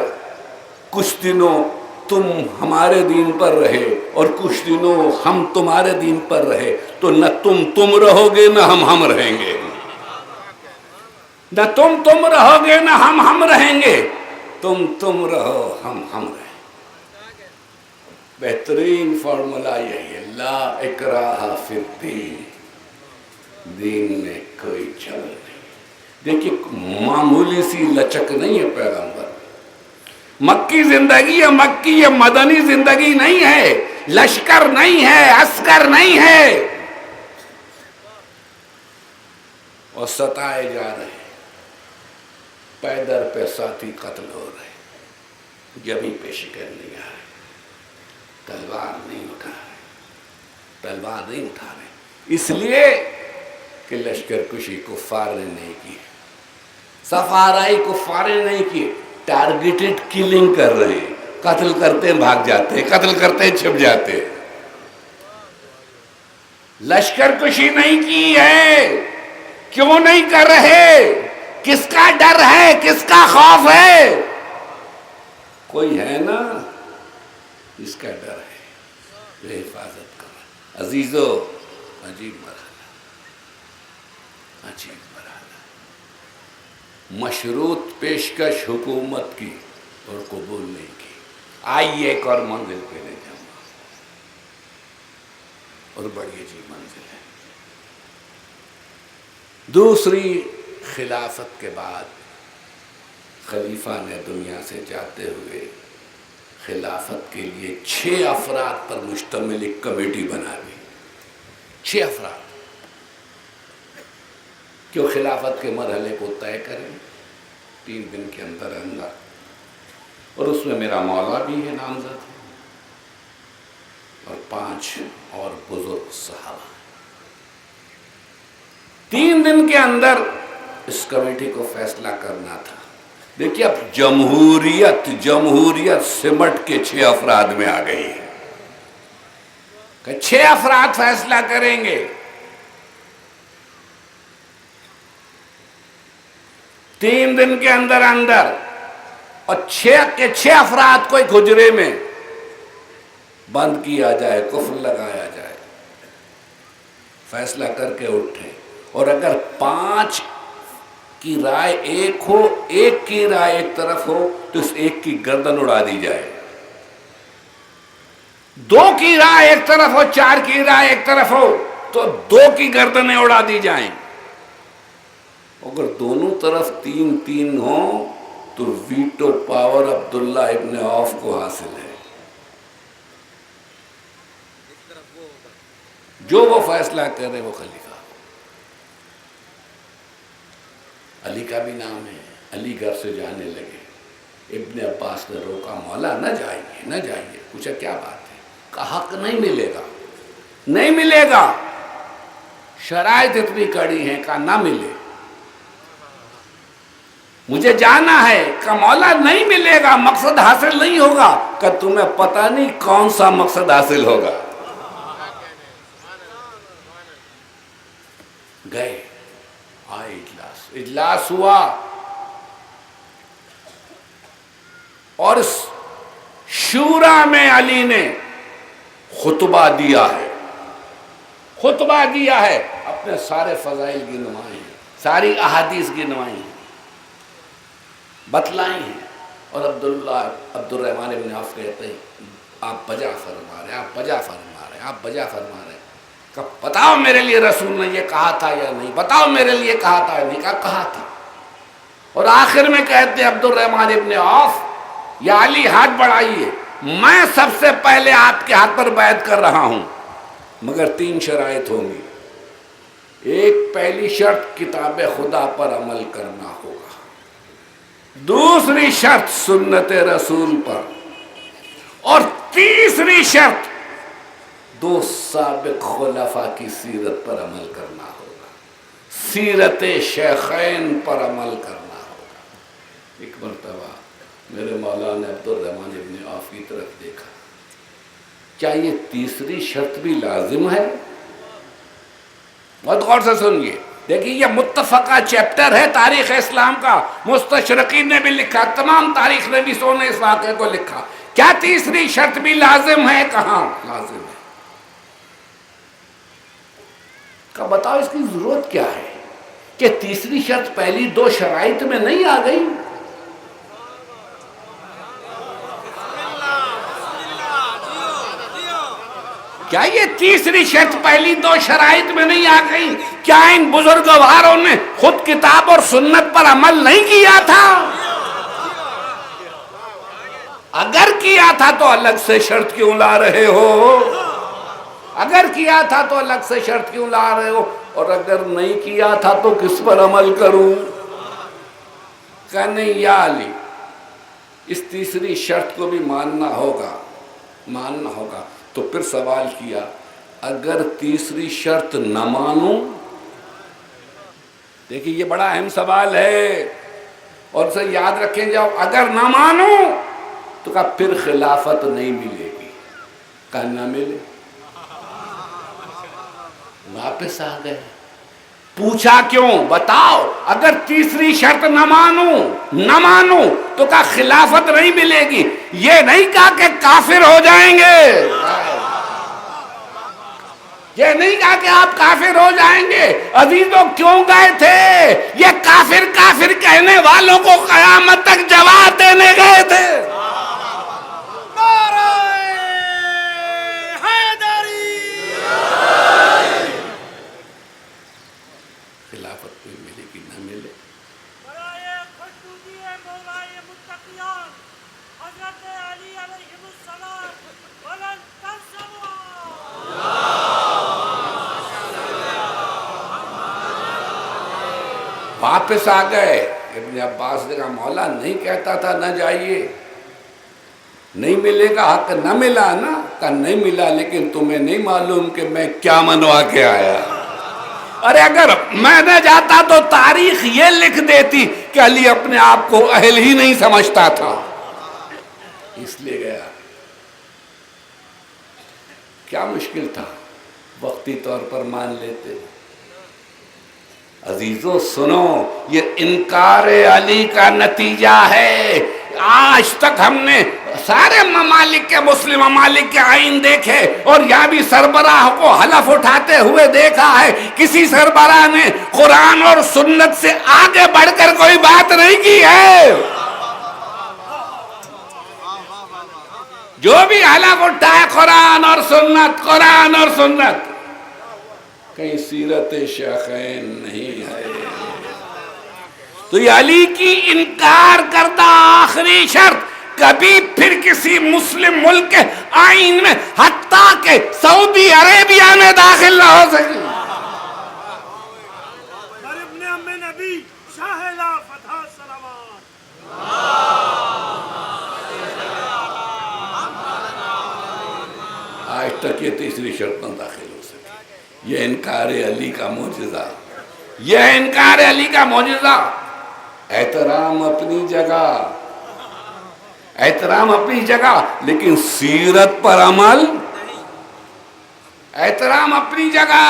کچھ دنوں تم ہمارے دین پر رہے اور کچھ دنوں ہم تمہارے دین پر رہے تو نہ تم رہو گے نہ ہم رہیں گے، نہ تم رہو گے نہ ہم رہیں گے، تم رہو ہم رہیں۔ بہترین فارمولا یہی ہے، لا اکراہ فی الدین، دین میں کوئی چل نہیں۔ دیکھیے معمولی سی لچک نہیں ہے پیغمبر، مکی زندگی ہے، مکی یہ مدنی زندگی نہیں ہے، لشکر نہیں ہے، عسکر نہیں ہے، اور ستائے جا رہے ہیں، پیدر پہ ساتھی قتل ہو رہے، جبھی پیش کر نہیں آ رہے، تلوار نہیں اٹھا رہے، تلوار نہیں اٹھا رہے، اس لیے کہ لشکر کشی کفار نے نہیں کی، سفارائی کفار نے نہیں کی، ٹارگیٹڈ کلنگ کر رہے ہیں، قتل کرتے بھاگ جاتے، قتل کرتے چھپ جاتے، لشکر کشی نہیں کی ہے۔ کیوں نہیں کر رہے؟ کس کا ڈر ہے؟ کس کا خوف ہے؟ کوئی ہے نا اس کا ڈر ہے جو حفاظت کرے۔ عزیزو، عجیب مرحلہ، عجیب مرحلہ، مشروط پیشکش حکومت کی اور قبول نہیں کی، آئیے ایک اور منزل پہ لے جاؤں گا، اور بڑی عجیب منزل ہے۔ دوسری خلافت کے بعد خلیفہ نے دنیا سے جاتے ہوئے خلافت کے لیے 6 افراد پر مشتمل ایک کمیٹی بنا دی، 6 افراد، کہ وہ خلافت کے مرحلے کو طے کریں 3 دن کے اندر اندر، اور اس میں میرا مولا بھی ہے نامزد ہے، اور 5 اور بزرگ صحابہ۔ 3 دن کے اندر اس کمیٹی کو فیصلہ کرنا تھا۔ دیکھیے اب جمہوریت سمٹ کے 6 افراد میں آ گئی ہے کہ 6 افراد فیصلہ کریں گے۔ 3 دن کے اندر اور 6 افراد کو ایک حجرے میں بند کیا جائے، قفل لگایا جائے، فیصلہ کر کے اٹھے، اور اگر 5 کی رائے ایک ہو، ایک کی رائے ایک طرف ہو تو اس ایک کی گردن اڑا دی جائے، 2 کی رائے ایک طرف ہو، 4 کی رائے ایک طرف ہو تو 2 کی گردنیں اڑا دی جائیں، اگر دونوں طرف 3 ہوں تو ویٹو پاور عبداللہ ابن عوف کو حاصل ہے، جو وہ فیصلہ کرے وہ خلیفہ۔ علی کا بھی نام ہے، علی گھر سے جانے لگے، ابن عباس نے روکا، مولا نہ جائیے نہ جائیے، پوچھا کیا بات ہے؟ کہا حق نہیں ملے گا، نہیں ملے گا، شرائط اتنی کڑی ہیں، کہا نہ ملے، مجھے جانا ہے، کہا مولا نہیں ملے گا، مقصد حاصل نہیں ہوگا، کہ تمہیں پتہ نہیں کون سا مقصد حاصل ہوگا۔ گئے، آئے اجلاس ہوا، اور اس شورا میں علی نے خطبہ دیا ہے، اپنے سارے فضائل گنوائے ہیں، ساری احادیث گنوائی ہیں، بتلائی ہیں، اور عبد الرحمن ابن عوف کہتے ہیں آپ بجا فرما رہے، کہ بتاؤ میرے لیے رسول نے یہ کہا تھا یا نہیں، بتاؤ میرے لیے کہا تھا یا نہیں، کہا تھا، اور آخر میں کہتے ہیں عبد الرحمن ابن عوف یا علی ہاتھ بڑھائیے، میں سب سے پہلے آپ کے ہاتھ پر بیعت کر رہا ہوں، مگر 3 شرائط ہوں گی، ایک پہلی شرط کتاب خدا پر عمل کرنا ہوگا، دوسری شرط سنت رسول پر، اور تیسری شرط 2 سابق خلفاء کی سیرت پر عمل کرنا ہوگا، سیرت شیخین پر عمل کرنا ہوگا۔ ایک مرتبہ میرے مولا نے عبد الرحمن ابن عوف کی طرف دیکھا، کیا یہ تیسری شرط بھی لازم ہے؟ بہت غور سے سنیے، دیکھیے یہ متفقہ چیپٹر ہے تاریخ اسلام کا، مستشرقین نے بھی لکھا، تمام تاریخ نویسوں نے اس واقعے کو لکھا، کیا تیسری شرط بھی لازم ہے؟ کہاں لازم ہے، کہ بتاؤ اس کی ضرورت کیا ہے کہ تیسری شرط پہلی 2 شرائط میں نہیں آ گئی؟ کیا یہ تیسری شرط پہلی 2 شرائط میں نہیں آ گئی؟ کیا ان بزرگواروں نے خود کتاب اور سنت پر عمل نہیں کیا تھا؟ اگر کیا تھا تو الگ سے شرط کیوں لا رہے ہو؟ اگر کیا تھا تو الگ سے شرط کیوں لا رہے ہو؟ اور اگر نہیں کیا تھا تو کس پر عمل کروں؟ کہ نہیں یا علی، اس تیسری شرط کو بھی ماننا ہوگا۔ تو پھر سوال کیا، اگر تیسری شرط نہ مانوں؟ دیکھیے یہ بڑا اہم سوال ہے، اور اسے یاد رکھیں جاؤ، اگر نہ مانوں تو کہا پھر خلافت نہیں ملے گی، کہا نہ ملے، واپس آ گئے، پوچھا کیوں؟ بتاؤ، اگر تیسری شرط نہ مانوں تو کہا خلافت نہیں ملے گی، یہ نہیں کہا کہ کافر ہو جائیں گے، یہ نہیں کہا کہ آپ کافر ہو جائیں گے. عزیزوں کیوں گئے تھے؟ یہ کافر کافر کہنے والوں کو قیامت تک جواب دینے گئے تھے. خلافت میں ملے کہ نہ ملے، واپس آ گئے. ابن عباس نے کہا مولا نہیں کہتا تھا نہ جائیے، نہیں ملے گا حق، نہ ملا نا؟ کہا نہیں ملا، لیکن تمہیں نہیں معلوم کہ میں کیا منوا کے آیا. ارے اگر میں نہ جاتا تو تاریخ یہ لکھ دیتی کہ علی اپنے آپ کو اہل ہی نہیں سمجھتا تھا، اس لیے گیا. کیا مشکل تھا، وقتی طور پر مان لیتے. عزیزوں سنو، یہ انکار علی کا نتیجہ ہے. آج تک ہم نے سارے ممالک کے، مسلم ممالک کے آئین دیکھے اور یہاں بھی سربراہ کو حلف اٹھاتے ہوئے دیکھا ہے. کسی سربراہ نے قرآن اور سنت سے آگے بڑھ کر کوئی بات نہیں کی ہے. جو بھی حلف اٹھائے قرآن اور سنت، قرآن اور سنت، کہیں سیرت شیخین نہیں ہے. تو یہ علی کی انکار کردہ آخری شرط کبھی پھر کسی مسلم ملک کے آئین میں، حتیٰ کہ سعودی عربیہ میں داخل نہ ہو سکے. آج تک یہ تیسری شرط نہ داخل ہو سکے. یہ انکار علی کا معجزہ، یہ انکار علی کا معجزہ. احترام اپنی جگہ، احترام اپنی جگہ، لیکن سیرت پر عمل. احترام اپنی جگہ،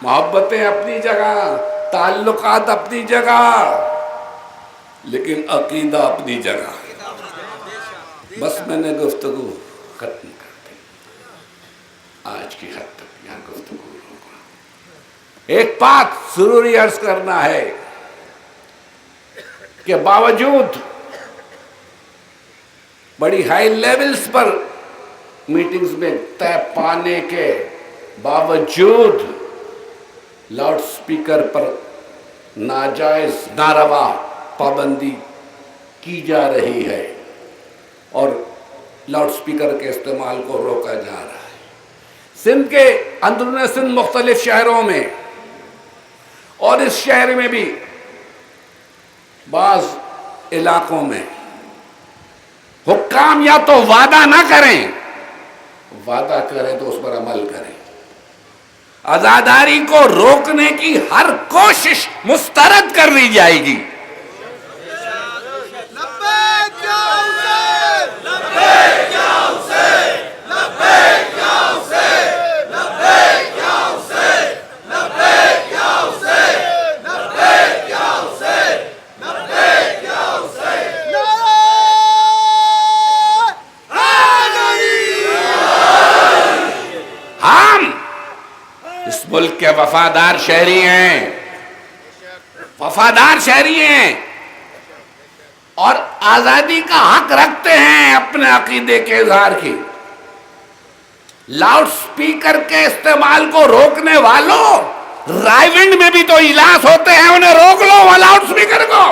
محبتیں اپنی جگہ، تعلقات اپنی جگہ، لیکن عقیدہ اپنی جگہ. بس میں نے گفتگو ختم کر دی. آج کی حد تک یہاں گفتگو ہوگا. ایک بات ضروری عرض کرنا ہے کہ باوجود بڑی ہائی لیولز پر میٹنگز میں طے پانے کے باوجود لاؤڈ سپیکر پر ناجائز، ناروا پابندی کی جا رہی ہے اور لاؤڈ سپیکر کے استعمال کو روکا جا رہا ہے. سندھ کے اندرون سندھ مختلف شہروں میں اور اس شہر میں بھی بعض علاقوں میں حکام یا تو وعدہ نہ کریں، وعدہ کریں تو اس پر عمل کریں. عزاداری کو روکنے کی ہر کوشش مسترد کر دی جائے گی. ملک کے وفادار شہری ہیں، وفادار شہری ہیں اور آزادی کا حق رکھتے ہیں اپنے عقیدے کے اظہار کی. لاؤڈ سپیکر کے استعمال کو روکنے والوں، رائے ونڈ میں بھی تو اجلاس ہوتے ہیں، انہیں روک لو وہاں لاؤڈ سپیکر کو.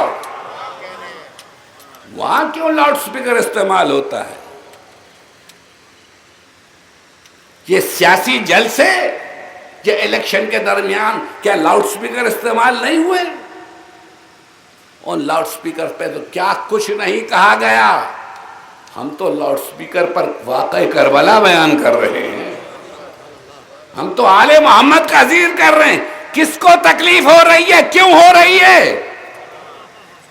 وہاں کیوں لاؤڈ سپیکر استعمال ہوتا ہے؟ یہ سیاسی جلسے، یہ الیکشن کے درمیان کیا لاؤڈ سپیکر استعمال نہیں ہوئے؟ ان لاؤڈ سپیکر پہ تو کیا کچھ نہیں کہا گیا. ہم تو لاؤڈ سپیکر پر واقعہ کربلا بیان کر رہے ہیں، ہم تو آل محمد کا ذکر کر رہے ہیں. کس کو تکلیف ہو رہی ہے، کیوں ہو رہی ہے؟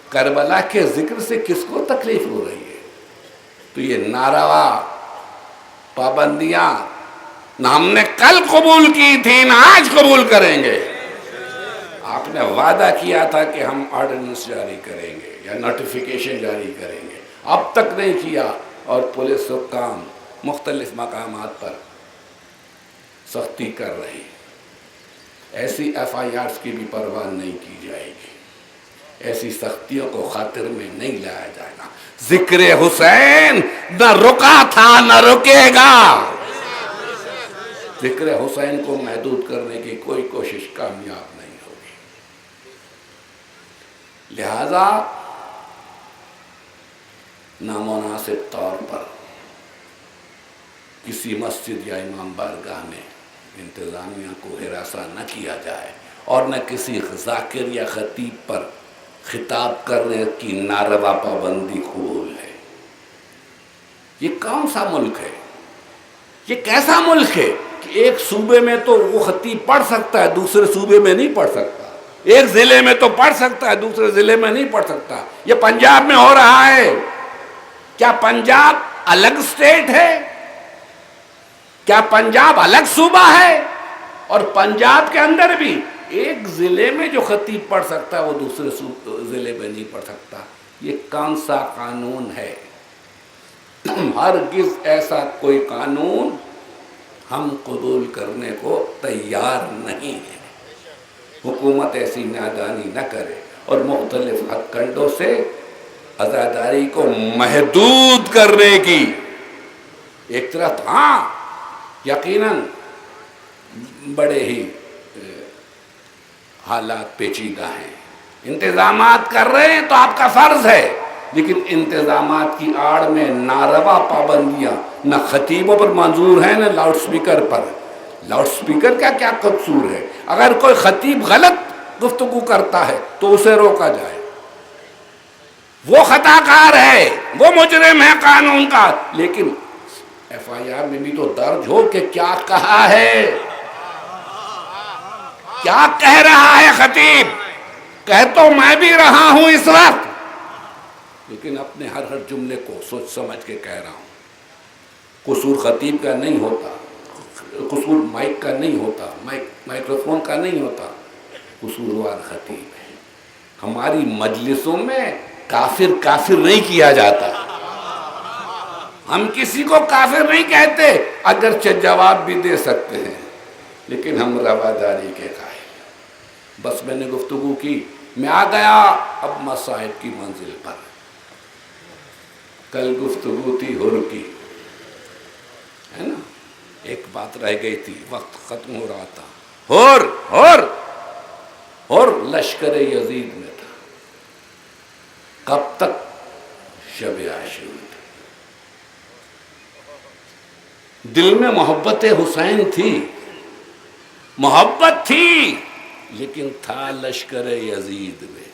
کربلا کے ذکر سے کس کو تکلیف ہو رہی ہے؟ تو یہ ناروا پابندیاں نہ ہم نے کل قبول کی تھی نہ آج قبول کریں گے. آپ نے وعدہ کیا تھا کہ ہم آرڈیننس جاری کریں گے یا نوٹیفیکیشن جاری کریں گے، اب تک نہیں کیا. اور پولیس حکام مختلف مقامات پر سختی کر رہی، ایسی FIRs کی بھی پرواہ نہیں کی جائے گی، ایسی سختیوں کو خاطر میں نہیں لایا جائے گا۔ ذکر حسین نہ رکا تھا نہ رکے گا۔ ذکر حسین کو محدود کرنے کی کوئی کوشش کامیاب نہیں ہوگی۔ لہذا نامناسب طور پر کسی مسجد یا امام بارگاہ میں انتظامیہ کو ہراساں نہ کیا جائے، اور نہ کسی ذاکر یا خطیب پر خطاب کرنے کی ناروا پابندی قبول ہے۔ یہ کون سا ملک ہے؟ یہ کیسا ملک ہے کہ ایک صوبے میں تو وہ خطیب پڑھ سکتا ہے، دوسرے صوبے میں نہیں پڑھ سکتا، ایک ضلع میں تو پڑھ سکتا ہے، دوسرے ضلع میں نہیں پڑھ سکتا؟ یہ پنجاب میں ہو رہا ہے۔ کیا پنجاب الگ اسٹیٹ ہے؟ کیا پنجاب الگ صوبہ ہے؟ اور پنجاب کے اندر بھی ایک ضلع میں جو خطیب پڑھ سکتا ہے وہ دوسرے ضلع میں نہیں پڑھ سکتا؟ یہ کون سا قانون ہے؟ ہرگز ایسا کوئی قانون ہم قبول کرنے کو تیار نہیں ہے۔ حکومت ایسی نادانی نہ کرے اور مختلف ہتھ کنڈوں سے عزاداری کو محدود کرنے کی ایک طرف، ہاں یقیناً بڑے ہی حالات پیچیدہ ہیں، انتظامات کر رہے ہیں تو آپ کا فرض ہے، لیکن انتظامات کی آڑ میں ناروا پابندیاں نہ خطیبوں پر منظور ہیں نہ لاؤڈ سپیکر پر۔ لاؤڈ سپیکر کا کیا قصور ہے؟ اگر کوئی خطیب غلط گفتگو کرتا ہے تو اسے روکا جائے، وہ خطا کار ہے، وہ مجرم ہے قانون کا، لیکن FIR میں بھی تو درج ہو کہ کیا کہا ہے، کیا کہہ رہا ہے خطیب۔ کہہ تو میں بھی رہا ہوں اس وقت، لیکن اپنے ہر جملے کو سوچ سمجھ کے کہہ رہا ہوں۔ قصور خطیب کا نہیں ہوتا، قصور مائک کا نہیں ہوتا، مائکروفون کا نہیں ہوتا، قصوروار خطیب ہے۔ ہماری مجلسوں میں کافر نہیں کیا جاتا، ہم کسی کو کافر نہیں کہتے، اگرچہ جواب بھی دے سکتے ہیں، لیکن ہم رواداری کے قائل۔ بس میں نے گفتگو کی، میں آ گیا اب مصائب کی منزل پر۔ کل گفتگو تھی حر کی، ہے نا، ایک بات رہ گئی تھی، وقت ختم ہو رہا تھا۔ حر لشکر یزید میں تھا، کب تک؟ شب عاشور۔ دل میں محبت حسین تھی، محبت تھی، لیکن تھا لشکر یزید میں،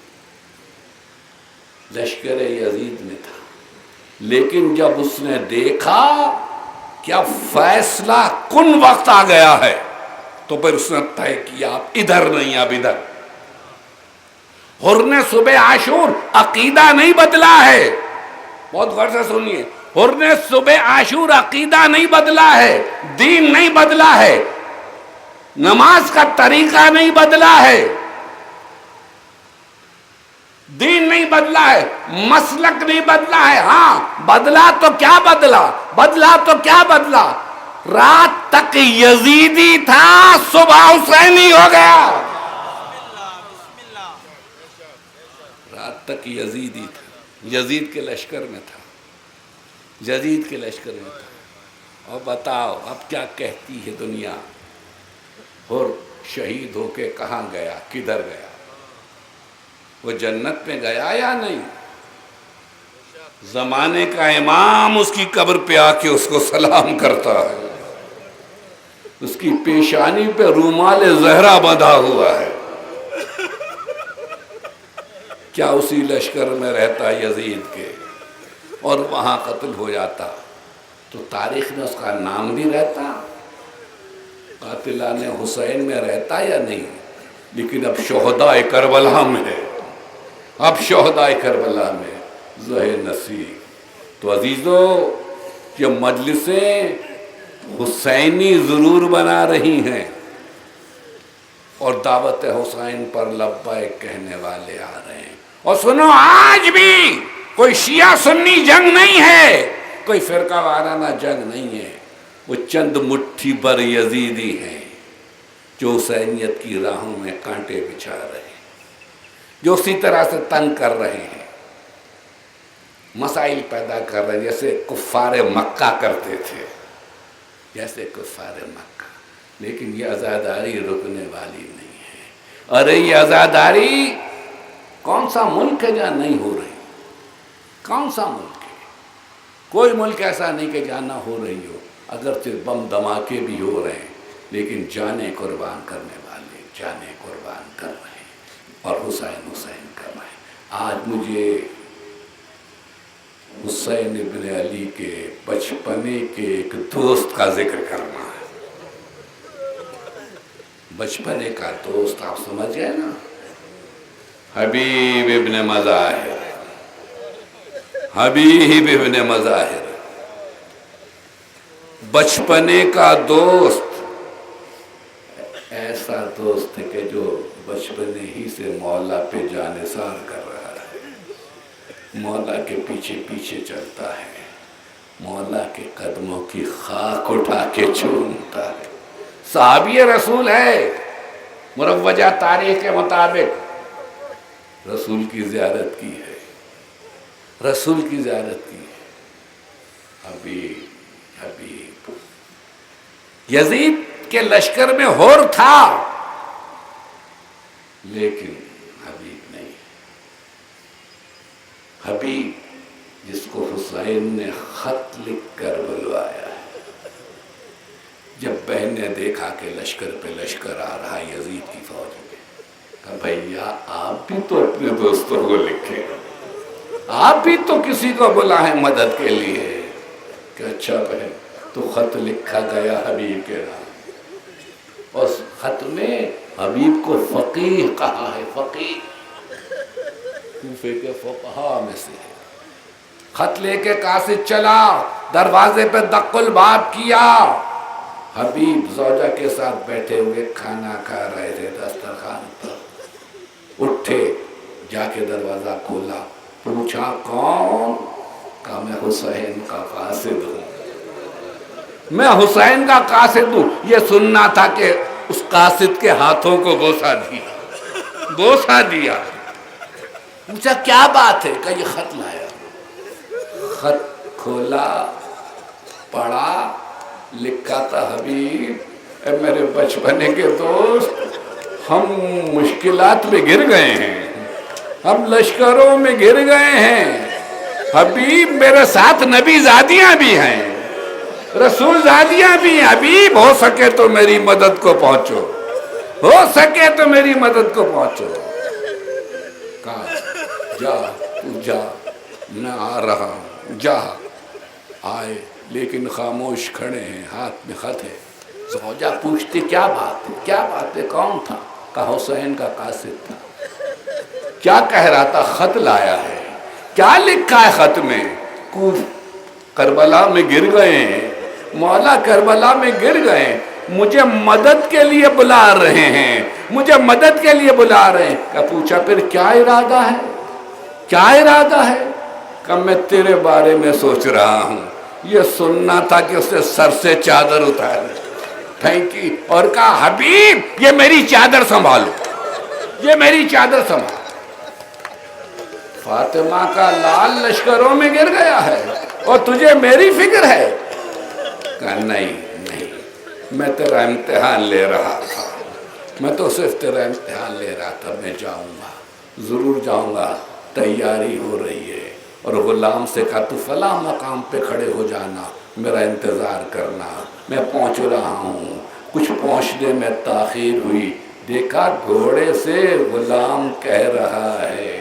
لشکر یزید میں تھا۔ لیکن جب اس نے دیکھا کیا فیصلہ کن وقت آ گیا ہے، تو پھر اس نے طے کیا اب ادھر نہیں اب ادھر۔ حر نے صبح عاشور عقیدہ نہیں بدلا ہے، بہت غور سے سنیے، حر نے صبح عاشور عقیدہ نہیں بدلا ہے، دین نہیں بدلا ہے، نماز کا طریقہ نہیں بدلا ہے، دین نہیں بدلا ہے، مسلک نہیں بدلا ہے۔ ہاں بدلا تو کیا بدلا، رات تک یزیدی تھا، صبح حسینی ہو گیا۔ رات تک یزیدی تھا، یزید کے لشکر میں تھا، یزید کے لشکر میں تھا۔ اور بتاؤ اب کیا کہتی ہے دنیا؟ اور شہید ہو کے کہاں گیا، کدھر گیا؟ وہ جنت میں گیا یا نہیں؟ زمانے کا امام اس کی قبر پہ آ کے اس کو سلام کرتا ہے، اس کی پیشانی پہ رومال زہرا بندھا ہوا ہے۔ کیا اسی لشکر میں رہتا یزید کے اور وہاں قتل ہو جاتا تو تاریخ میں اس کا نام بھی رہتا، قاتلان حسین میں رہتا یا نہیں؟ لیکن اب شہداء کربلا میں ہے، اب شہداء کربلا میں ظہر نصیب۔ تو عزیزو، یہ مجلسیں حسینی ضرور بنا رہی ہیں، اور دعوت حسین پر لبیک کہنے والے آ رہے ہیں۔ اور سنو، آج بھی کوئی شیعہ سنی جنگ نہیں ہے، کوئی فرقہ وارانہ جنگ نہیں ہے، وہ چند مٹھی بر یزیدی ہیں جو حسینیت کی راہوں میں کانٹے بچھا رہے ہیں، جو اسی طرح سے تنگ کر رہے ہیں، مسائل پیدا کر رہے ہیں جیسے کفار مکہ کرتے تھے، جیسے کفار مکہ. لیکن یہ عزاداری رکنے والی نہیں ہے. ارے یہ عزاداری کون سا ملک ہے جہاں نہیں ہو رہی؟ کون سا ملک ہے؟ کوئی ملک ایسا نہیں کہ جہاں نہ ہو رہی ہو. اگرچہ بم دھماکے بھی ہو رہے ہیں لیکن جانیں قربان کرنے والے جانیں قربان کر رہے ہیں اور حسین حسین کر رہے ہیں. آج مجھے حسین ابن علی کے بچپنے کے ایک دوست کا ذکر کرنا ہے. بچپنے کا دوست آپ سمجھ گئے نا، حبیب ابن مظاہر. حبیب ابن مظاہر بچپنے کا دوست، ایسا دوست ہے کہ جو بچپنے ہی سے مولا پہ جانثار کر رہا ہے، مولا کے پیچھے پیچھے چلتا ہے، مولا کے قدموں کی خاک اٹھا کے چومتا ہے. صحابی رسول ہے، مروجہ تاریخ کے مطابق رسول کی زیارت کی ہے، رسول کی زیارت کی ہے. حبیب یزید کے لشکر میں ہور تھا لیکن حبیب نہیں. حبیب جس کو حسین نے خط لکھ کر بلوایا ہے، جب بہن نے دیکھا کہ لشکر پہ لشکر آ رہا یزید کی فوج میں، کہا بھیا آپ بھی تو اپنے دوستوں کو لکھیں، آپ بھی تو کسی کو بلائیں مدد کے لیے. کہ اچھا بہن. تو خط لکھا گیا حبیب کے نام. اس خط میں حبیب کو فقیہ کہا ہے، فقیہ کوفے کے فقہاء میں سے ہے. خط لے کے قاصد چلا، دروازے پہ دق الباب کیا. حبیب زوجہ کے ساتھ بیٹھے ہوئے کھانا کھا رہے تھے دسترخوان پر. اٹھے، جا کے دروازہ کھولا، پوچھا کون؟ کہا میں حسین کا قاصد ہوں، میں حسین کا قاصد ہوں. یہ سننا تھا کہ اس قاصد کے ہاتھوں کو بوسہ دیا، بوسہ دیا. پوچھا کیا بات ہے؟ کہ یہ خط لایا. خط کھولا، پڑھا، لکھا تھا حبیب اے میرے بچپنے کے دوست، ہم مشکلات میں گر گئے ہیں، ہم لشکروں میں گر گئے ہیں. حبیب میرے ساتھ نبی زادیاں بھی ہیں، رسول زادیاں بھی ہیں. حبیب ہو سکے تو میری مدد کو پہنچو، ہو سکے تو میری مدد کو پہنچو. کہا جا تو جا، میں آ رہا ہوں. جا. آئے لیکن خاموش کھڑے ہیں، ہاتھ میں خط ہے. زوجہ پوچھتی کیا بات ہے، کیا بات ہے، کون تھا؟ کہا حسین کا قاصد تھا. کیا کہہ رہا تھا؟ خط لایا ہے. کیا لکھا ہے خط میں؟ کربلا میں گر گئے ہیں، مولا کربلا میں گر گئے، مجھے مدد کے لیے بلا رہے ہیں، مجھے مدد کے لیے بلا رہے ہیں. کہا پوچھا پھر کیا ارادہ ہے، کیا ارادہ ہے؟ کہ میں تیرے بارے میں سوچ رہا ہوں. یہ سننا تھا کہ اسے سر سے چادر اتار پھینکی اور کہا حبیب یہ میری چادر سنبھالو، یہ میری چادر سنبھالو. فاطمہ کا لال لشکروں میں گر گیا ہے اور تجھے میری فکر ہے. کہا نہیں نہیں، میں تیرا امتحان لے رہا تھا، میں تو صرف تیرا امتحان لے رہا تھا. میں جاؤں گا، ضرور جاؤں گا، تیاری ہو رہی ہے. اور غلام سے کہا تو فلاں مقام پہ کھڑے ہو جانا، میرا انتظار کرنا، میں پہنچ رہا ہوں. کچھ پہنچنے میں تاخیر ہوئی، دیکھا گھوڑے سے غلام کہہ رہا ہے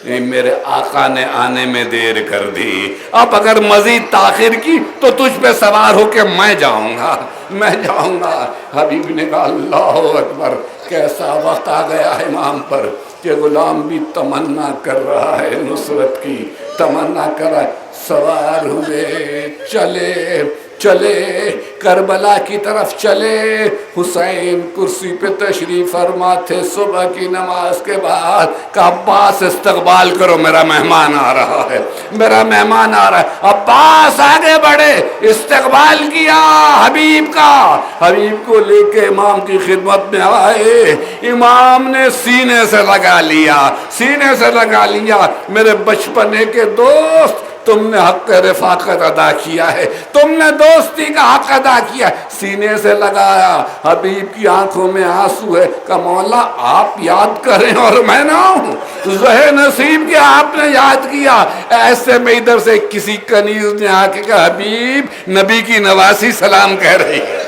میرے آقا نے آنے میں دیر کر دی، اب اگر مزید تاخیر کی تو تجھ پہ سوار ہو کے میں جاؤں گا، میں جاؤں گا. حبیب نے کہا اللہ اکبر، کیسا وقت آ گیا ہے امام پر کہ غلام بھی تمنا کر رہا ہے، نصرت کی تمنا کر رہا ہے. سوار ہوئے، چلے چلے کربلا کی طرف چلے۔ حسین کرسی پہ تشریف فرما تھے صبح کی نماز کے بعد، کہ عباس استقبال کرو، میرا مہمان آ رہا ہے، میرا مہمان آ رہا ہے۔ عباس آگے بڑھے، استقبال کیا حبیب کا، حبیب کو لے کے امام کی خدمت میں آئے۔ امام نے سینے سے لگا لیا، سینے سے لگا لیا، میرے بچپنے کے دوست، تم نے حق رفاقت ادا کیا ہے، تم نے دوستی کا حق ادا کیا ہے۔ سینے سے لگایا، حبیب کی آنکھوں میں آنسو ہے، کہ مولا آپ یاد کریں اور میں نہ ہوں، زہ نصیب کے آپ نے یاد کیا۔ ایسے میں ادھر سے کسی کنیز نے آ کے کہا حبیب نبی کی نواسی سلام کہہ رہی ہے،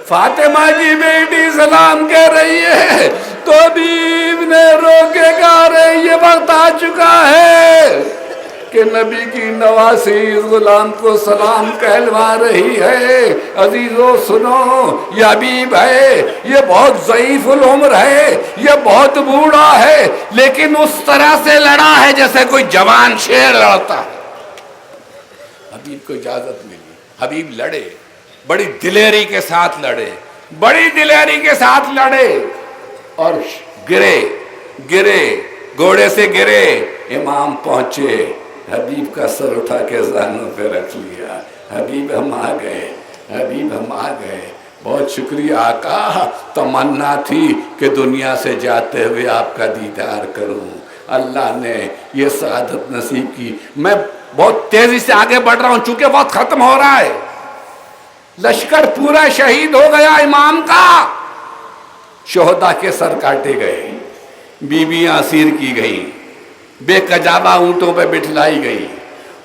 فاطمہ کی بیٹی سلام کہہ رہی ہے، تو حبیب نے رو کے کہا رہے یہ وقت آ چکا ہے کہ نبی کی نواسی اس غلام کو سلام کہلوا رہی ہے۔ عزیزو سنو، یہ حبیب ہے، یہ بہت ضعیف العمر ہے، یہ بہت بوڑھا ہے، لیکن اس طرح سے لڑا ہے جیسے کوئی جوان شیر لڑتا ہے۔ حبیب کو اجازت ملی، حبیب لڑے، بڑی دلیری کے ساتھ لڑے، بڑی دلیری کے ساتھ لڑے، اور گرے، گھوڑے سے گرے۔ امام پہنچے، حبیب کا سر اٹھا کے زانوں پہ رکھ لیا، حبیب ہم آ گئے، حبیب ہم آ گئے، بہت شکریہ آقا، تمنا تھی کہ دنیا سے جاتے ہوئے آپ کا دیدار کروں، اللہ نے یہ سعادت نصیب کی۔ میں بہت تیزی سے آگے بڑھ رہا ہوں چونکہ وقت ختم ہو رہا ہے۔ لشکر پورا شہید ہو گیا امام کا، شہداء کے سر کاٹے گئے، بیویاں اسیر کی گئیں، بے کجاوہ اونٹوں پہ بٹھلائی گئی،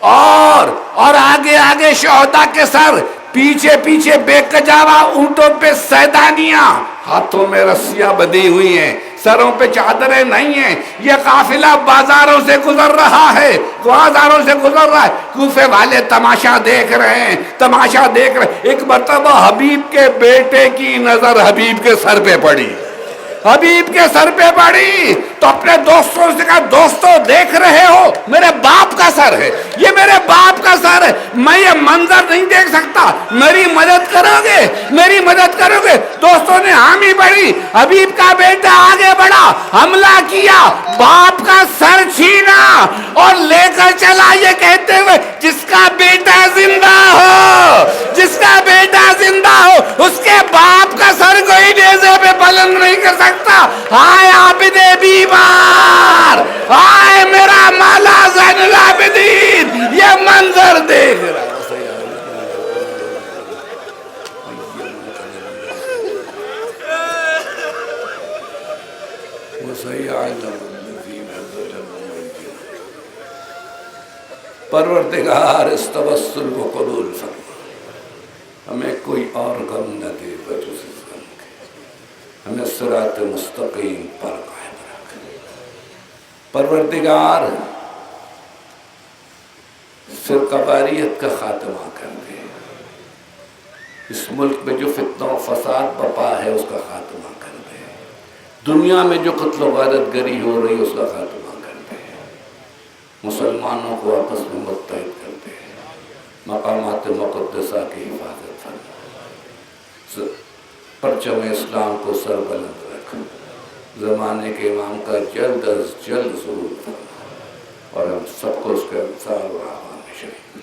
اور آگے شہداء کے سر، پیچھے بے کجاوہ اونٹوں پہ سیدانیاں، ہاتھوں میں رسیاں بندھی ہوئی ہیں، سروں پہ چادریں نہیں ہیں۔ یہ قافلہ بازاروں سے گزر رہا ہے، کوفے والے تماشا دیکھ رہے ہیں، تماشا دیکھ رہے ہیں۔ ایک مرتبہ حبیب کے بیٹے کی نظر حبیب کے سر پہ پڑی، حبیب کے سر پہ پڑی، تو اپنے دوستوں سے کہا دوستو دیکھ رہے ہو میرے باپ کا سر ہے، یہ میرے باپ کا سر ہے، میں یہ منظر نہیں دیکھ سکتا، میری مدد کرو گے، میری مدد کرو گے؟ دوستوں نے حامی بڑھی، حبیب کا بیٹا آگے بڑھا، حملہ کیا، باپ کا سر چھینا اور لے کر چلا، یہ کہتے ہوئے جس کا بیٹا زندہ ہو، جس کا بیٹا زندہ ہو، اس کے باپ کا سر کوئی نیزے پہ بلند نہیں کر سکتا۔ ہائے عابد بیمار، ہائے میرا مولا زین العابدین، یہ منظر دیکھ رہا ہے۔ پروردگار اس توسل کو قبول فرما، ہمیں کوئی اور غم نہ دے بجز اس غم کے، ہمیں صراط مستقیم پر قائم رکھ۔ پروردگار فرقہ واریت کا خاتمہ کر دے، اس ملک میں جو فتنہ و فساد بپا ہے اس کا خاتمہ کر دے، دنیا میں جو قتل و غارت گری ہو رہی اس کا خاتمہ کر دے، مسلمانوں کو آپس میں متحد کر دے، مقامات مقدسہ کی حفاظت فرما، پرچم اسلام کو سر بلند رکھ، زمانے کے امام کا جلد از جلد ظہور فرما، اور ہم سب کو اس کے انصار و اعوان میں شریک